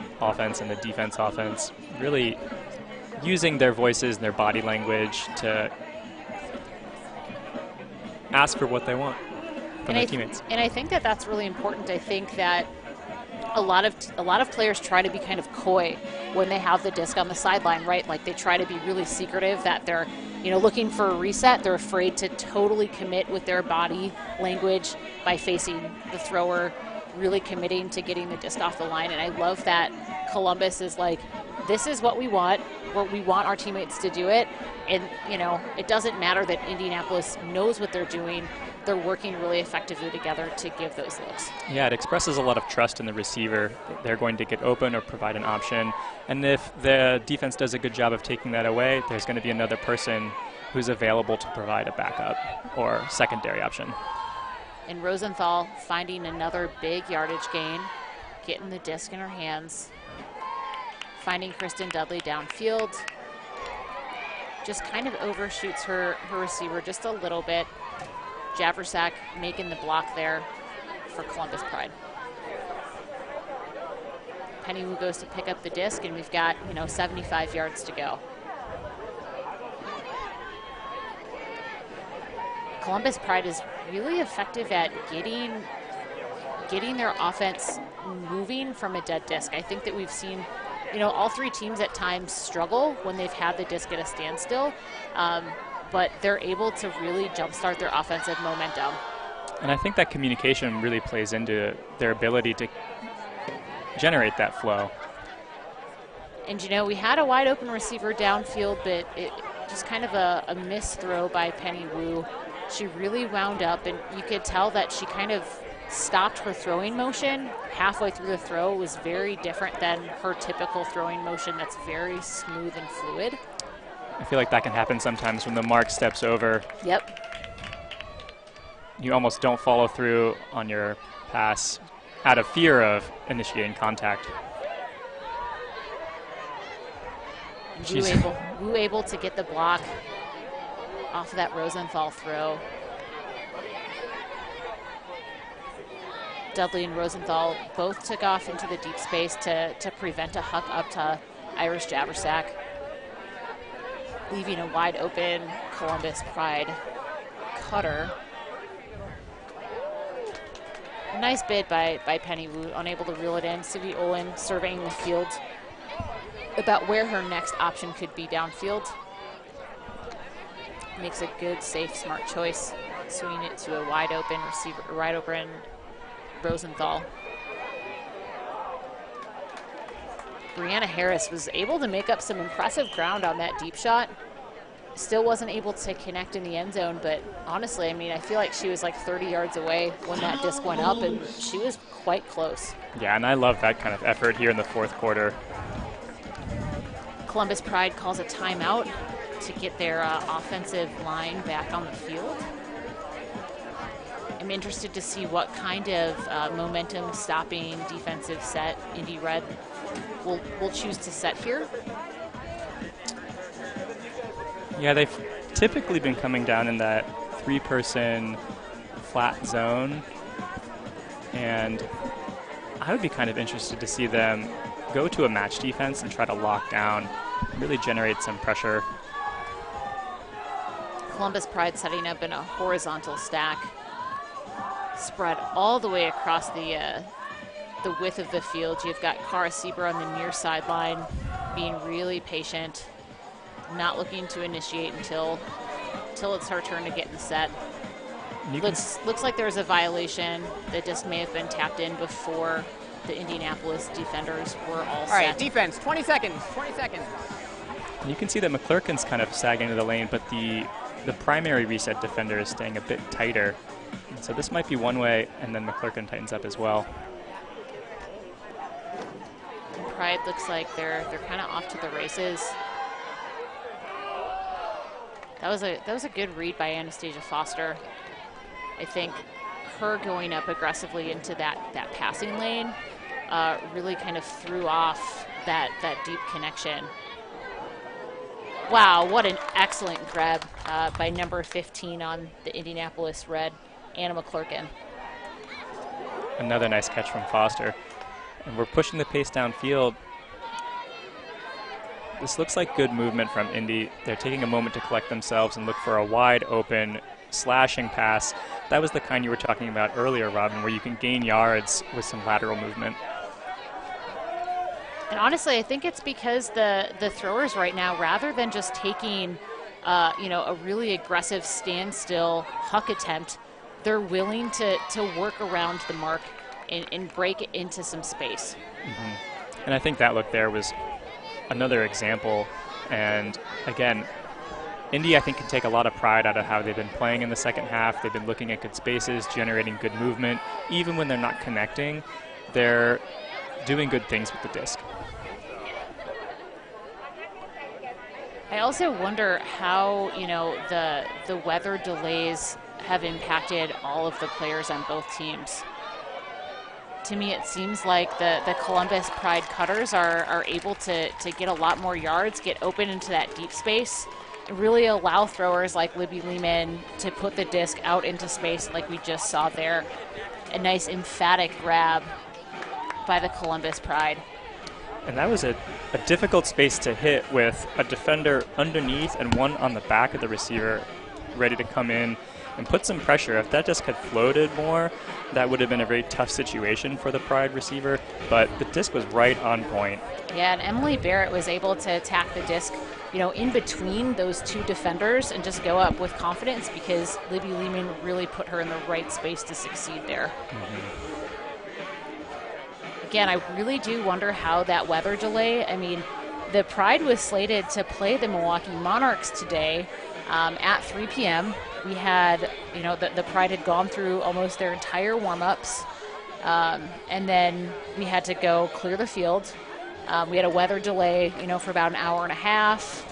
and the defense offense, really using their voices and their body language to ask for what they want from their teammates. And I think that that's really important. I think that a lot of players try to be kind of coy when they have the disc on the sideline, right? Like they try to be really secretive, that they're looking for a reset. They're afraid to totally commit with their body language by facing the thrower, really committing to getting the disc off the line. And I love that Columbus is like, this is what we want. We want our teammates to do it. And, it doesn't matter that Indianapolis knows what they're doing. They're working really effectively together to give those looks. Yeah, it expresses a lot of trust in the receiver. They're going to get open or provide an option. And if the defense does a good job of taking that away, there's going to be another person who's available to provide a backup or secondary option. And Rosenthal finding another big yardage gain, getting the disc in her hands, finding Kristen Dudley downfield. Just kind of overshoots her receiver just a little bit. Javersack making the block there for Columbus Pride. Penny Wu goes to pick up the disc, and we've got 75 yards to go. Columbus Pride is really effective at getting their offense moving from a dead disc. I think that we've seen, all three teams at times struggle when they've had the disc at a standstill, but they're able to really jumpstart their offensive momentum. And I think that communication really plays into their ability to generate that flow. And, we had a wide open receiver downfield, but it just kind of a miss throw by Penny Wu. She really wound up, and you could tell that she kind of stopped her throwing motion halfway through the throw. It was very different than her typical throwing motion that's very smooth and fluid. I feel like that can happen sometimes when the mark steps over. Yep. You almost don't follow through on your pass out of fear of initiating contact. Wu able to get the block off of that Rosenthal throw. Dudley and Rosenthal both took off into the deep space to prevent a huck up to Irish Javersack, leaving a wide open Columbus Pride cutter. A nice bid by Penny Wu, unable to reel it in. Sylvie Olin surveying the field about where her next option could be downfield. Makes a good, safe, smart choice, swinging it to a wide open receiver, wide open Rosenthal. Brianna Harris was able to make up some impressive ground on that deep shot. Still wasn't able to connect in the end zone, but honestly, I mean, I feel like she was like 30 yards away when that disc went up, and she was quite close. Yeah, and I love that kind of effort here in the fourth quarter. Columbus Pride calls a timeout to get their offensive line back on the field. I'm interested to see what kind of momentum stopping defensive set Indy Red will choose to set here. Yeah, they've typically been coming down in that 3-person flat zone, and I would be kind of interested to see them go to a match defense and try to lock down, really generate some pressure. Columbus Pride setting up in a horizontal stack, spread all the way across the width of the field. You've got Cara Sieber on the near sideline, being really patient, not looking to initiate until it's her turn to get in the set. Looks like there's a violation. The disc may have been tapped in before the Indianapolis defenders were all set. All right, defense, 20 seconds, 20 seconds. You can see that McClurkin's kind of sagging into the lane, but the primary reset defender is staying a bit tighter. So this might be one way, and then McClurkin tightens up as well. Pride looks like they're kind of off to the races. That was a good read by Anastasia Foster. I think her going up aggressively into that passing lane really kind of threw off that deep connection. Wow, what an excellent grab by number 15 on the Indianapolis Red, Anna McClurkin. Another nice catch from Foster. And we're pushing the pace downfield. This looks like good movement from Indy. They're taking a moment to collect themselves and look for a wide open slashing pass. That was the kind you were talking about earlier, Robin, where you can gain yards with some lateral movement. And honestly, I think it's because the throwers right now, rather than just taking a really aggressive standstill huck attempt, they're willing to work around the mark and break it into some space. Mm-hmm. And I think that look there was another example. And again, Indy, I think, can take a lot of pride out of how they've been playing in the second half. They've been looking at good spaces, generating good movement. Even when they're not connecting, they're doing good things with the disc. I also wonder how, the weather delays have impacted all of the players on both teams. To me, it seems like the Columbus Pride cutters are able to get a lot more yards, get open into that deep space, and really allow throwers like Libby Lehman to put the disc out into space like we just saw there. A nice emphatic grab by the Columbus Pride. And that was a difficult space to hit with a defender underneath and one on the back of the receiver ready to come in and put some pressure. If that disc had floated more, that would have been a very tough situation for the Pride receiver, but the disc was right on point. Yeah, and Emily Barrett was able to attack the disc, in between those two defenders and just go up with confidence because Libby Lehman really put her in the right space to succeed there. Mm-hmm. Again, I really do wonder how that weather delay, the Pride was slated to play the Milwaukee Monarchs today at 3 p.m. We had, the Pride had gone through almost their entire warm-ups, and then we had to go clear the field. We had a weather delay, for about an hour and a half,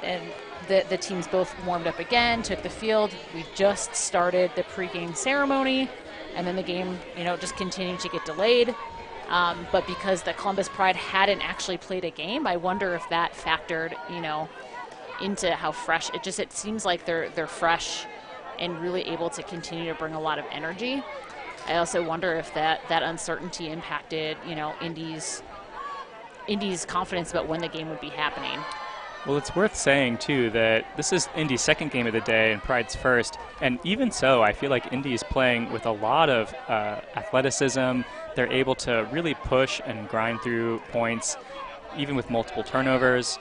and the teams both warmed up again, took the field. We just started the pregame ceremony, and then the game, just continued to get delayed. But because the Columbus Pride hadn't actually played a game, I wonder if that factored, into how fresh. It seems like they're fresh and really able to continue to bring a lot of energy. I also wonder if that uncertainty impacted, Indy's confidence about when the game would be happening. Well, it's worth saying, too, that this is Indy's second game of the day and Pride's first. And even so, I feel like Indy is playing with a lot of athleticism. They're able to really push and grind through points, even with multiple turnovers.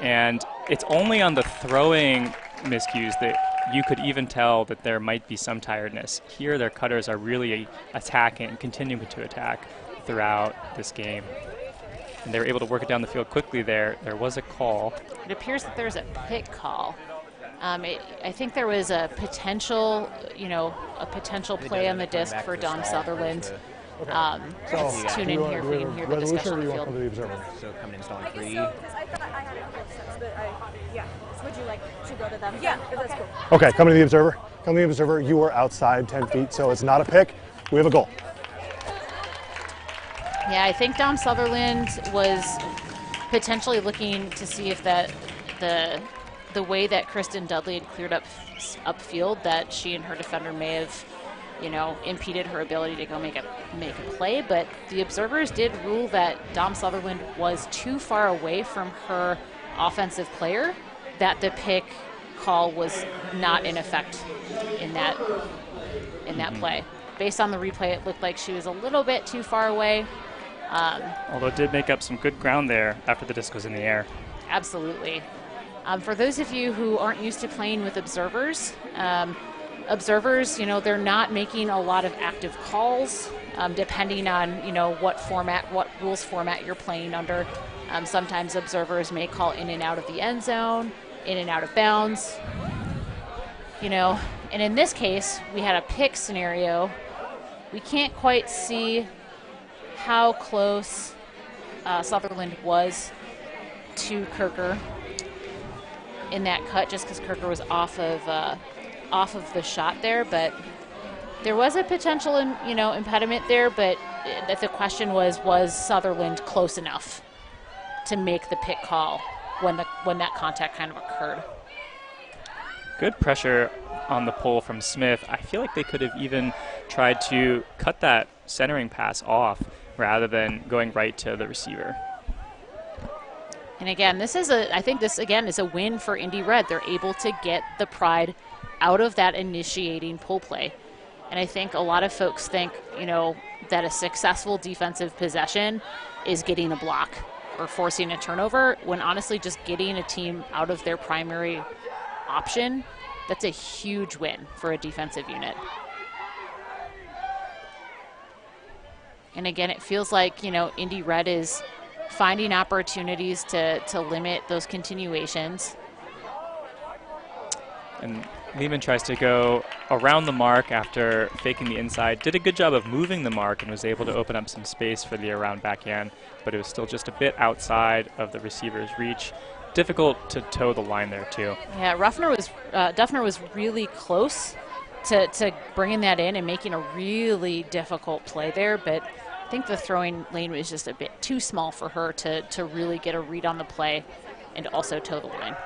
And it's only on the throwing miscues that you could even tell that there might be some tiredness. Here, their cutters are really attacking, continuing to attack throughout this game. and they were able to work it down the field quickly there. There was a call. It appears that there's a pick call. I think there was a potential, a potential play on the disc for Dom Sutherland. Let's tune in here if we can hear the discussion on the field. The observer? So come in installing 3. I thought I had yeah. So would you like to go to them? Yeah, that's cool. Okay, come to the observer. Come to the observer. You are outside 10 feet, so it's not a pick. We have a goal. Yeah, I think Dom Sutherland was potentially looking to see if that the way that Kristen Dudley had cleared upfield, that she and her defender may have, impeded her ability to go make a play. But the observers did rule that Dom Sutherland was too far away from her offensive player, that the pick call was not in effect in that play. Based on the replay, it looked like she was a little bit too far away. Although it did make up some good ground there after the disc was in the air. Absolutely. For those of you who aren't used to playing with observers, they're not making a lot of active calls, depending on, what rules format you're playing under. Sometimes observers may call in and out of the end zone, in and out of bounds, and in this case, we had a pick scenario. We can't quite see how close Sutherland was to Kirker in that cut, just because Kirker was off of the shot there, but there was a potential impediment there. But the question was Sutherland close enough to make the pick call when that contact kind of occurred? Good pressure on the pull from Smith. I feel like they could have even tried to cut that centering pass off rather than going right to the receiver. And again, I think this is a win for Indy Red. They're able to get the Pride out of that initiating pull play. And I think a lot of folks think, that a successful defensive possession is getting a block or forcing a turnover, when honestly just getting a team out of their primary option, that's a huge win for a defensive unit. And again, it feels like, Indy Red is finding opportunities to limit those continuations. And Lehman tries to go around the mark after faking the inside. Did a good job of moving the mark and was able to open up some space for the around backhand, but it was still just a bit outside of the receiver's reach. Difficult to toe the line there, too. Yeah, Duffner was really close to bringing that in and making a really difficult play there, but I think the throwing lane was just a bit too small for her to really get a read on the play and also toe the line.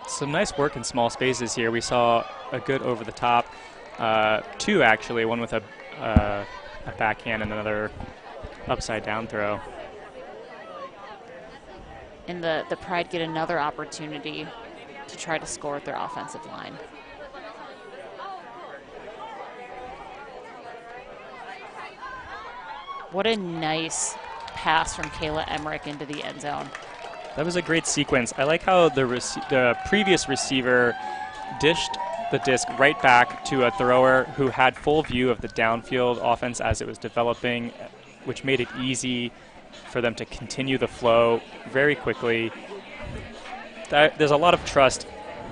Some nice work in small spaces here. We saw a good over the top, 2 actually, one with a backhand and another upside down throw. And the Pride get another opportunity to try to score at their offensive line. What a nice pass from Kayla Emmerich into the end zone. That was a great sequence. I like how the previous receiver dished the disc right back to a thrower who had full view of the downfield offense as it was developing, which made it easy for them to continue the flow very quickly. There's a lot of trust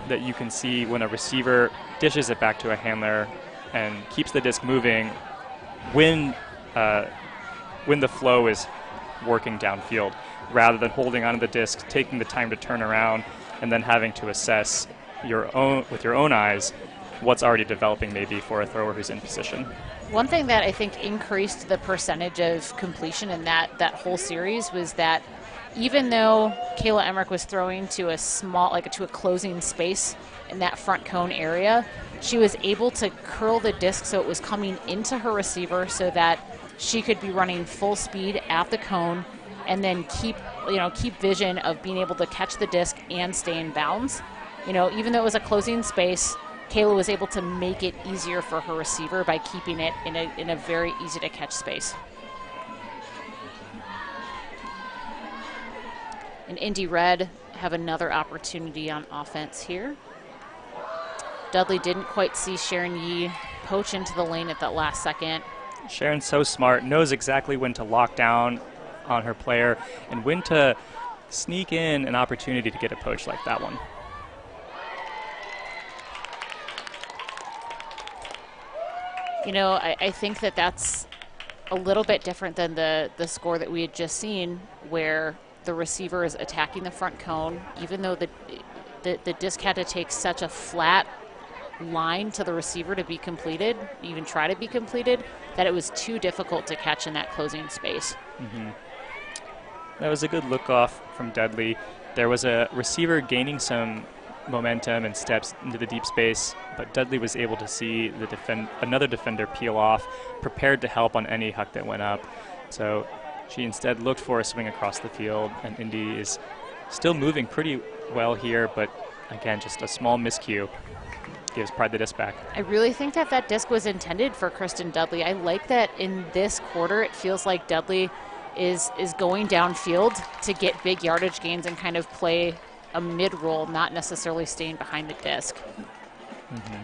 that you can see when a receiver dishes it back to a handler and keeps the disc moving when the flow is working downfield, rather than holding onto the disc, taking the time to turn around, and then having to assess with your own eyes what's already developing maybe for a thrower who's in position. One thing that I think increased the percentage of completion in that whole series was that even though Kayla Emmerich was throwing to to a closing space in that front cone area, she was able to curl the disc so it was coming into her receiver so that she could be running full speed at the cone and then keep vision of being able to catch the disc and stay in bounds. Even though it was a closing space, Kayla was able to make it easier for her receiver by keeping it in a very easy to catch space. And Indy Red have another opportunity on offense here. Dudley didn't quite see Sharon Yee poach into the lane at that last second. Sharon's so smart, knows exactly when to lock down on her player and when to sneak in an opportunity to get a poach like that one. You know, I think that that's a little bit different than the score that we had just seen, where the receiver is attacking the front cone, even though the disc had to take such a flat line to the receiver to be completed, even try to be completed, that it was too difficult to catch in that closing space. Mm-hmm. That was a good look off from Dudley. There was a receiver gaining some momentum and steps into the deep space, but Dudley was able to see another defender peel off, prepared to help on any huck that went up. So she instead looked for a swing across the field, and Indy is still moving pretty well here, but again, just a small miscue gives Pride the disc back. I really think that that disc was intended for Kristen Dudley. I like that in this quarter it feels like Dudley is going downfield to get big yardage gains and kind of play a mid-roll, not necessarily staying behind the disc. Mm-hmm.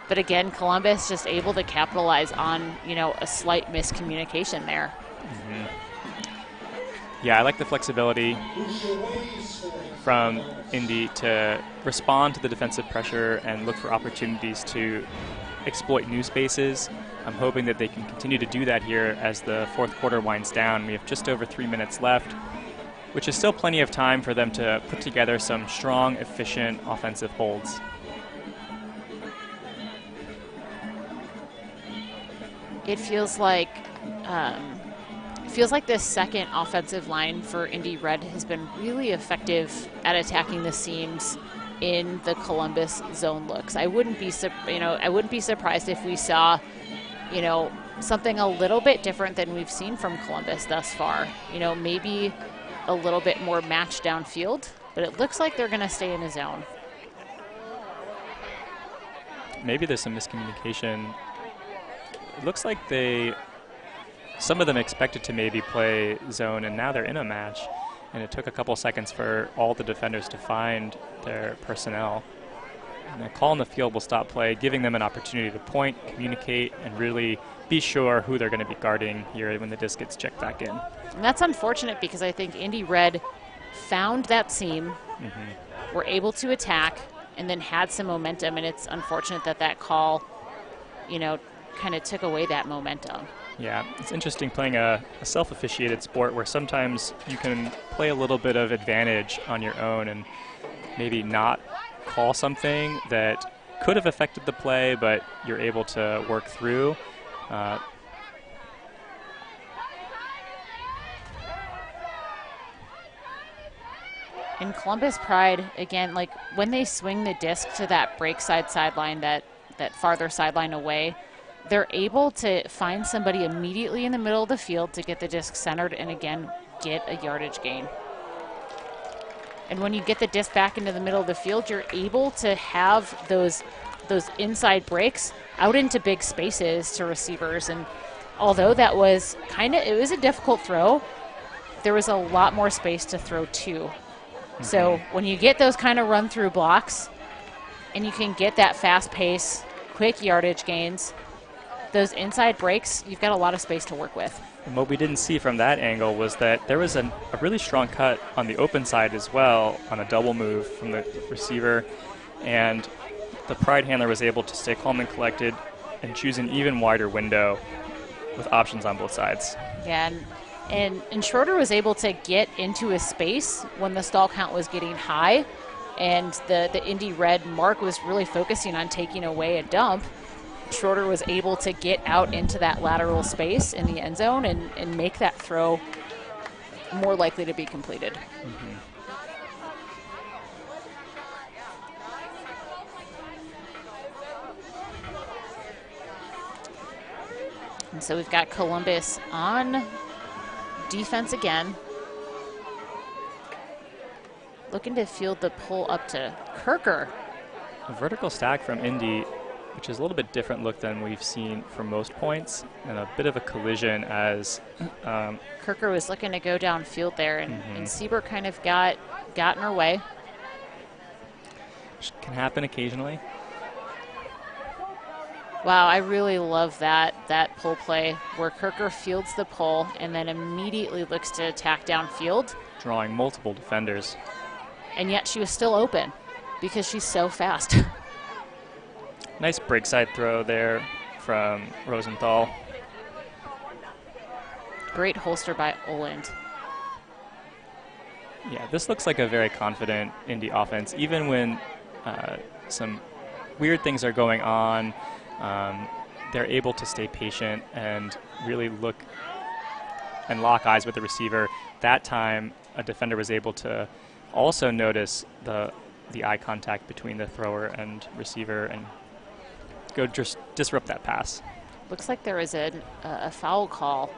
But again, Columbus just able to capitalize on, you know, a slight miscommunication there. Mm-hmm. Yeah, I like the flexibility from Indy to respond to the defensive pressure and look for opportunities to exploit new spaces. I'm hoping that they can continue to do that here as the fourth quarter winds down. We have just over 3 minutes left, which is still plenty of time for them to put together some strong, efficient offensive holds. It feels like this second offensive line for Indy Red has been really effective at attacking the seams in the Columbus zone looks. I wouldn't be surprised if we saw, you know, something a little bit different than we've seen from Columbus thus far. You know, maybe a little bit more match downfield, but it looks like they're going to stay in a zone. Maybe there's some miscommunication. It looks like some of them expected to maybe play zone, and now they're in a match. And it took a couple seconds for all the defenders to find their personnel. And a call on the field will stop play, giving them an opportunity to point, communicate, and really be sure who they're going to be guarding here when the disc gets checked back in. And that's unfortunate because I think Indy Red found that seam, were able to attack, and then had some momentum. And it's unfortunate that that call, you know, kind of took away that momentum. Yeah, it's interesting playing a self-officiated sport where sometimes you can play a little bit of advantage on your own and maybe not call something that could have affected the play, but you're able to work through. In Columbus Pride, again, like when they swing the disc to that break sideline, that farther sideline away, they're able to find somebody immediately in the middle of the field to get the disc centered and, again, get a yardage gain. And when you get the disc back into the middle of the field, you're able to have those inside breaks out into big spaces to receivers. And although that was it was a difficult throw, there was a lot more space to throw to. So when you get those kind of run-through blocks and you can get that fast pace, quick yardage gains, those inside breaks, you've got a lot of space to work with. And what we didn't see from that angle was that there was a really strong cut on the open side as well on a double move from the receiver, and the Pride handler was able to stay calm and collected and choose an even wider window with options on both sides. Yeah, and Schroeder was able to get into his space when the stall count was getting high, and the Indy Red mark was really focusing on taking away a dump. Schroeder was able to get out into that lateral space in the end zone and make that throw more likely to be completed. And so we've got Columbus on defense again. Looking to field the pull up to Kirker. A vertical stack from Indy, which is a little bit different look than we've seen for most points, and a bit of a collision as Kirker was looking to go downfield there, and Sieber kind of got in her way. Which can happen occasionally. Wow, I really love that pull play where Kirker fields the pull and then immediately looks to attack downfield. Drawing multiple defenders. And yet she was still open because she's so fast. Nice break side throw there from Rosenthal. Great holster by Oland. Yeah, this looks like a very confident Indy offense, even when some weird things are going on. They're able to stay patient and really look and lock eyes with the receiver. That time, a defender was able to also notice the eye contact between the thrower and receiver and go just disrupt that pass. Looks like there is a foul call.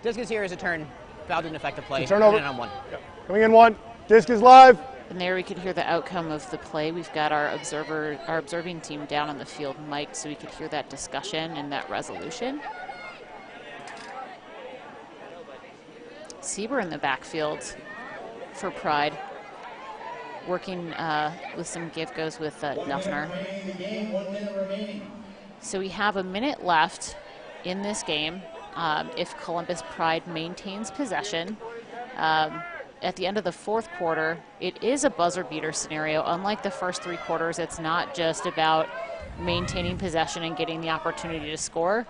Disc is here as a turn. Foul didn't affect the play. Turnover. On one. Yep. Coming in one. Disc is live. And there we could hear the outcome of the play. We've got our observing team down on the field mic'd so we could hear that discussion and that resolution. Sieber in the backfield for Pride, working with some give-goes with Duffner. So we have a minute left in this game. If Columbus Pride maintains possession, at the end of the fourth quarter, it is a buzzer beater scenario. Unlike the first three quarters, it's not just about maintaining possession and getting the opportunity to score.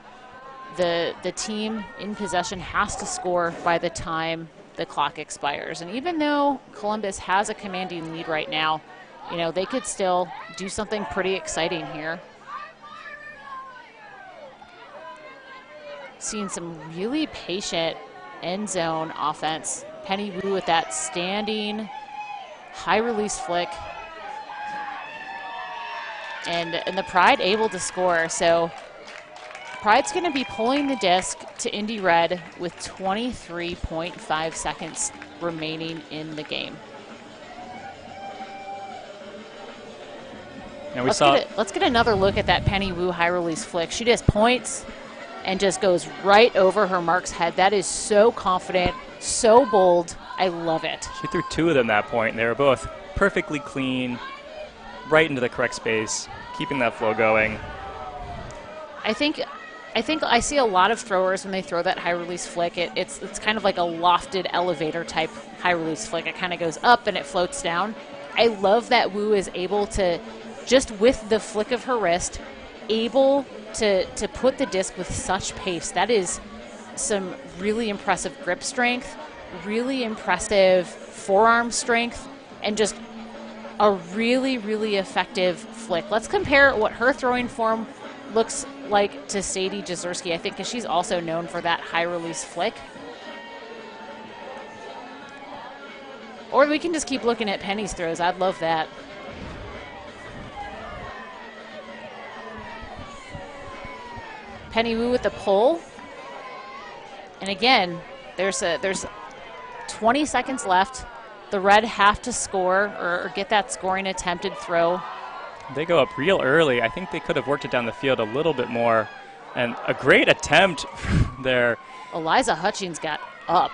The team in possession has to score by the time the clock expires. And even though Columbus has a commanding lead right now, you know, they could still do something pretty exciting here. Seeing some really patient end zone offense. Penny Wu with that standing high release flick. And the Pride able to score. So Pride's going to be pulling the disc to Indy Red with 23.5 seconds remaining in the game. And let's get another look at that Penny Wu high release flick. She just points and just goes right over her mark's head. That is so confident, so bold. I love it. She threw two of them that point, and they were both perfectly clean, right into the correct space, keeping that flow going. I think I see a lot of throwers when they throw that high release flick. It's kind of like a lofted elevator type high release flick. It kind of goes up and it floats down. I love that Wu is able to, just with the flick of her wrist, able to put the disc with such pace. That is some really impressive grip strength, really impressive forearm strength, and just a really, really effective flick. Let's compare what her throwing form looks like to Sadie Jazerski, I think, because she's also known for that high release flick. Or we can just keep looking at Penny's throws. I'd love that. Penny Wu with the pull. And again, there's 20 seconds left. The Red have to score or get that scoring attempted throw. They go up real early. I think they could have worked it down the field a little bit more. And a great attempt there. Eliza Hutchings got up.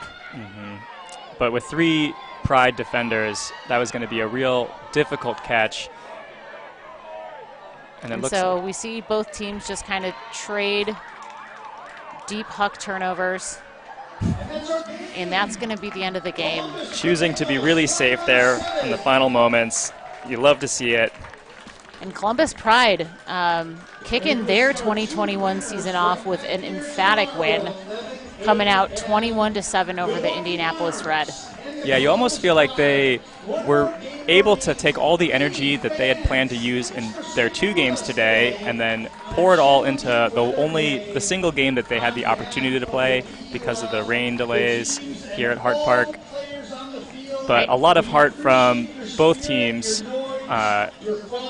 But with three Pride defenders, that was going to be a real difficult catch. And so we see both teams just kind of trade deep huck turnovers. And that's going to be the end of the game. Choosing to be really safe there in the final moments. You love to see it. And Columbus Pride kicking their 2021 season off with an emphatic win, coming out 21-7 over the Indianapolis Red. Yeah, you almost feel like they were able to take all the energy that they had planned to use in their two games today and then pour it all into the single game that they had the opportunity to play because of the rain delays here at Hart Park. But a lot of heart from both teams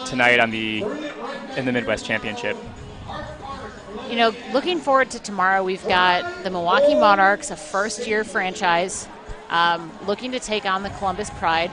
tonight in the Midwest Championship. You know, looking forward to tomorrow, we've got the Milwaukee Monarchs, a first-year franchise, looking to take on the Columbus Pride.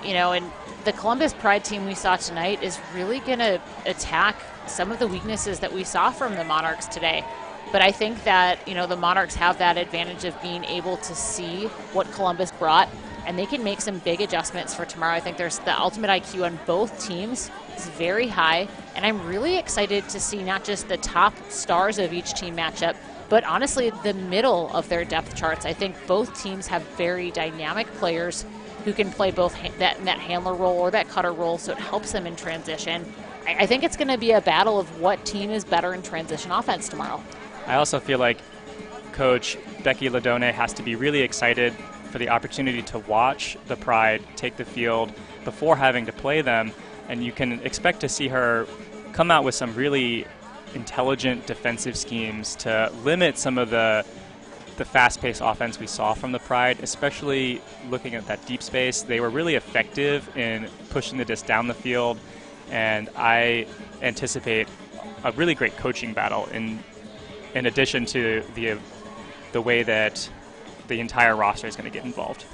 You know, and the Columbus Pride team we saw tonight is really going to attack some of the weaknesses that we saw from the Monarchs today. But I think that, you know, the Monarchs have that advantage of being able to see what Columbus brought and they can make some big adjustments for tomorrow. I think there's the ultimate IQ on both teams is very high, and I'm really excited to see not just the top stars of each team match up, but honestly the middle of their depth charts. I think both teams have very dynamic players who can play both that handler role or that cutter role, so it helps them in transition. I think it's going to be a battle of what team is better in transition offense tomorrow. I also feel like Coach Becky Ladone has to be really excited for the opportunity to watch the Pride take the field before having to play them, and you can expect to see her come out with some really intelligent defensive schemes to limit some of the fast-paced offense we saw from the Pride, especially looking at that deep space. They were really effective in pushing the disc down the field, and I anticipate a really great coaching battle in addition to the way that the entire roster is going to get involved.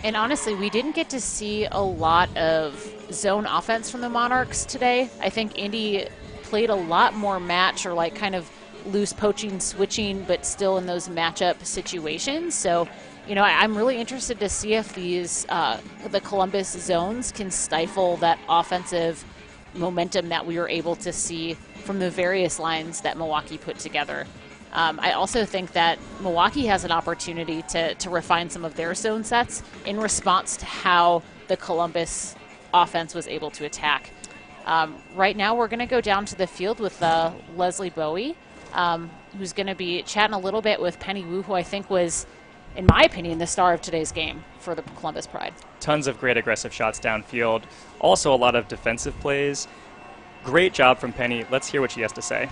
And honestly, we didn't get to see a lot of zone offense from the Monarchs today. I think Indy played a lot more match or like kind of loose poaching, switching, but still in those matchup situations. So, you know, I'm really interested to see if these the Columbus zones can stifle that offensive momentum that we were able to see from the various lines that Milwaukee put together. I also think that Milwaukee has an opportunity to refine some of their zone sets in response to how the Columbus offense was able to attack. Right now we're going to go down to the field with Leslie Bowie, who's going to be chatting a little bit with Penny Wu, who I think was, in my opinion, the star of today's game for the Columbus Pride. Tons of great aggressive shots downfield. Also a lot of defensive plays. Great job from Penny. Let's hear what she has to say.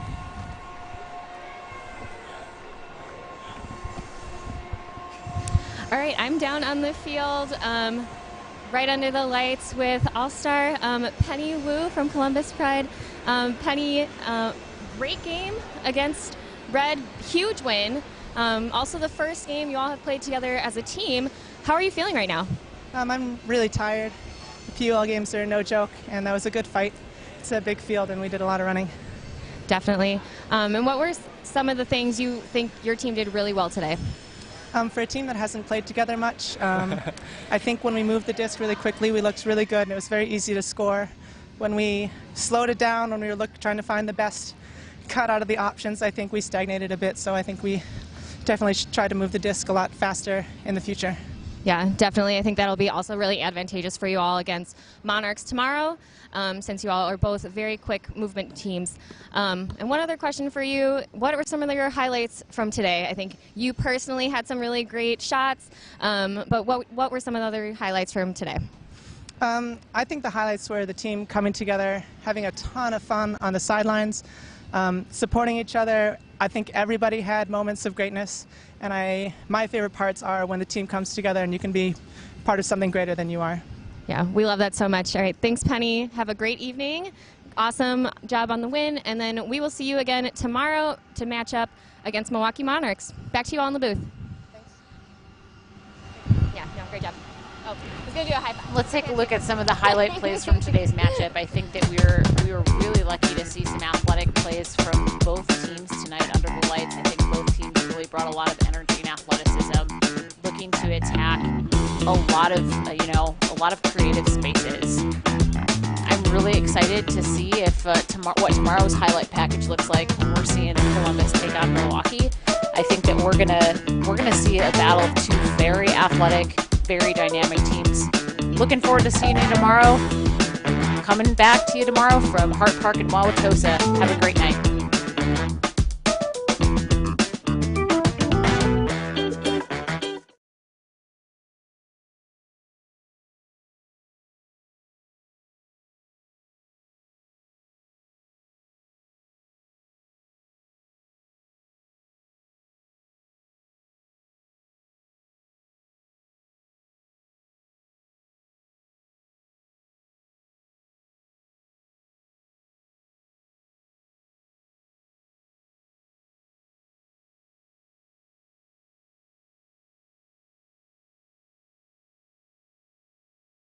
All right, I'm down on the field, right under the lights with All-Star Penny Wu from Columbus Pride. Penny, great game against Red, huge win. Also the first game you all have played together as a team. How are you feeling right now? I'm really tired. The PUL games are no joke, and that was a good fight. It's a big field, and we did a lot of running. Definitely. And what were some of the things you think your team did really well today? For a team that hasn't played together much, I think when we moved the disc really quickly, we looked really good, and it was very easy to score. When we slowed it down, when we were trying to find the best cut out of the options, I think we stagnated a bit, so I think we definitely should try to move the disc a lot faster in the future. Yeah, definitely. I think that'll be also really advantageous for you all against Monarchs tomorrow, since you all are both very quick movement teams. And one other question for you, what were some of your highlights from today? I think you personally had some really great shots, but what were some of the other highlights from today? I think the highlights were the team coming together, having a ton of fun on the sidelines, supporting each other. I think everybody had moments of greatness, and my favorite parts are when the team comes together and you can be part of something greater than you are. Yeah, we love that so much. All right, thanks, Penny. Have a great evening. Awesome job on the win, and then we will see you again tomorrow to match up against Milwaukee Monarchs. Back to you all in the booth. Thanks. Yeah, no, great job. Oh, I was going to do a high five. Let's take a look at some of the highlight plays from today's matchup. I think that we were really lucky to see some athletic plays from both teams tonight under the lights. I think both teams really brought a lot of energy and athleticism, looking to attack a lot of creative spaces. I'm really excited to see if what tomorrow's highlight package looks like when we're seeing Columbus take on Milwaukee. I think that we're gonna see a battle of two very athletic, very dynamic teams. Looking forward to seeing you tomorrow. Coming back to you tomorrow from Hart Park in Wauwatosa. Have a great night.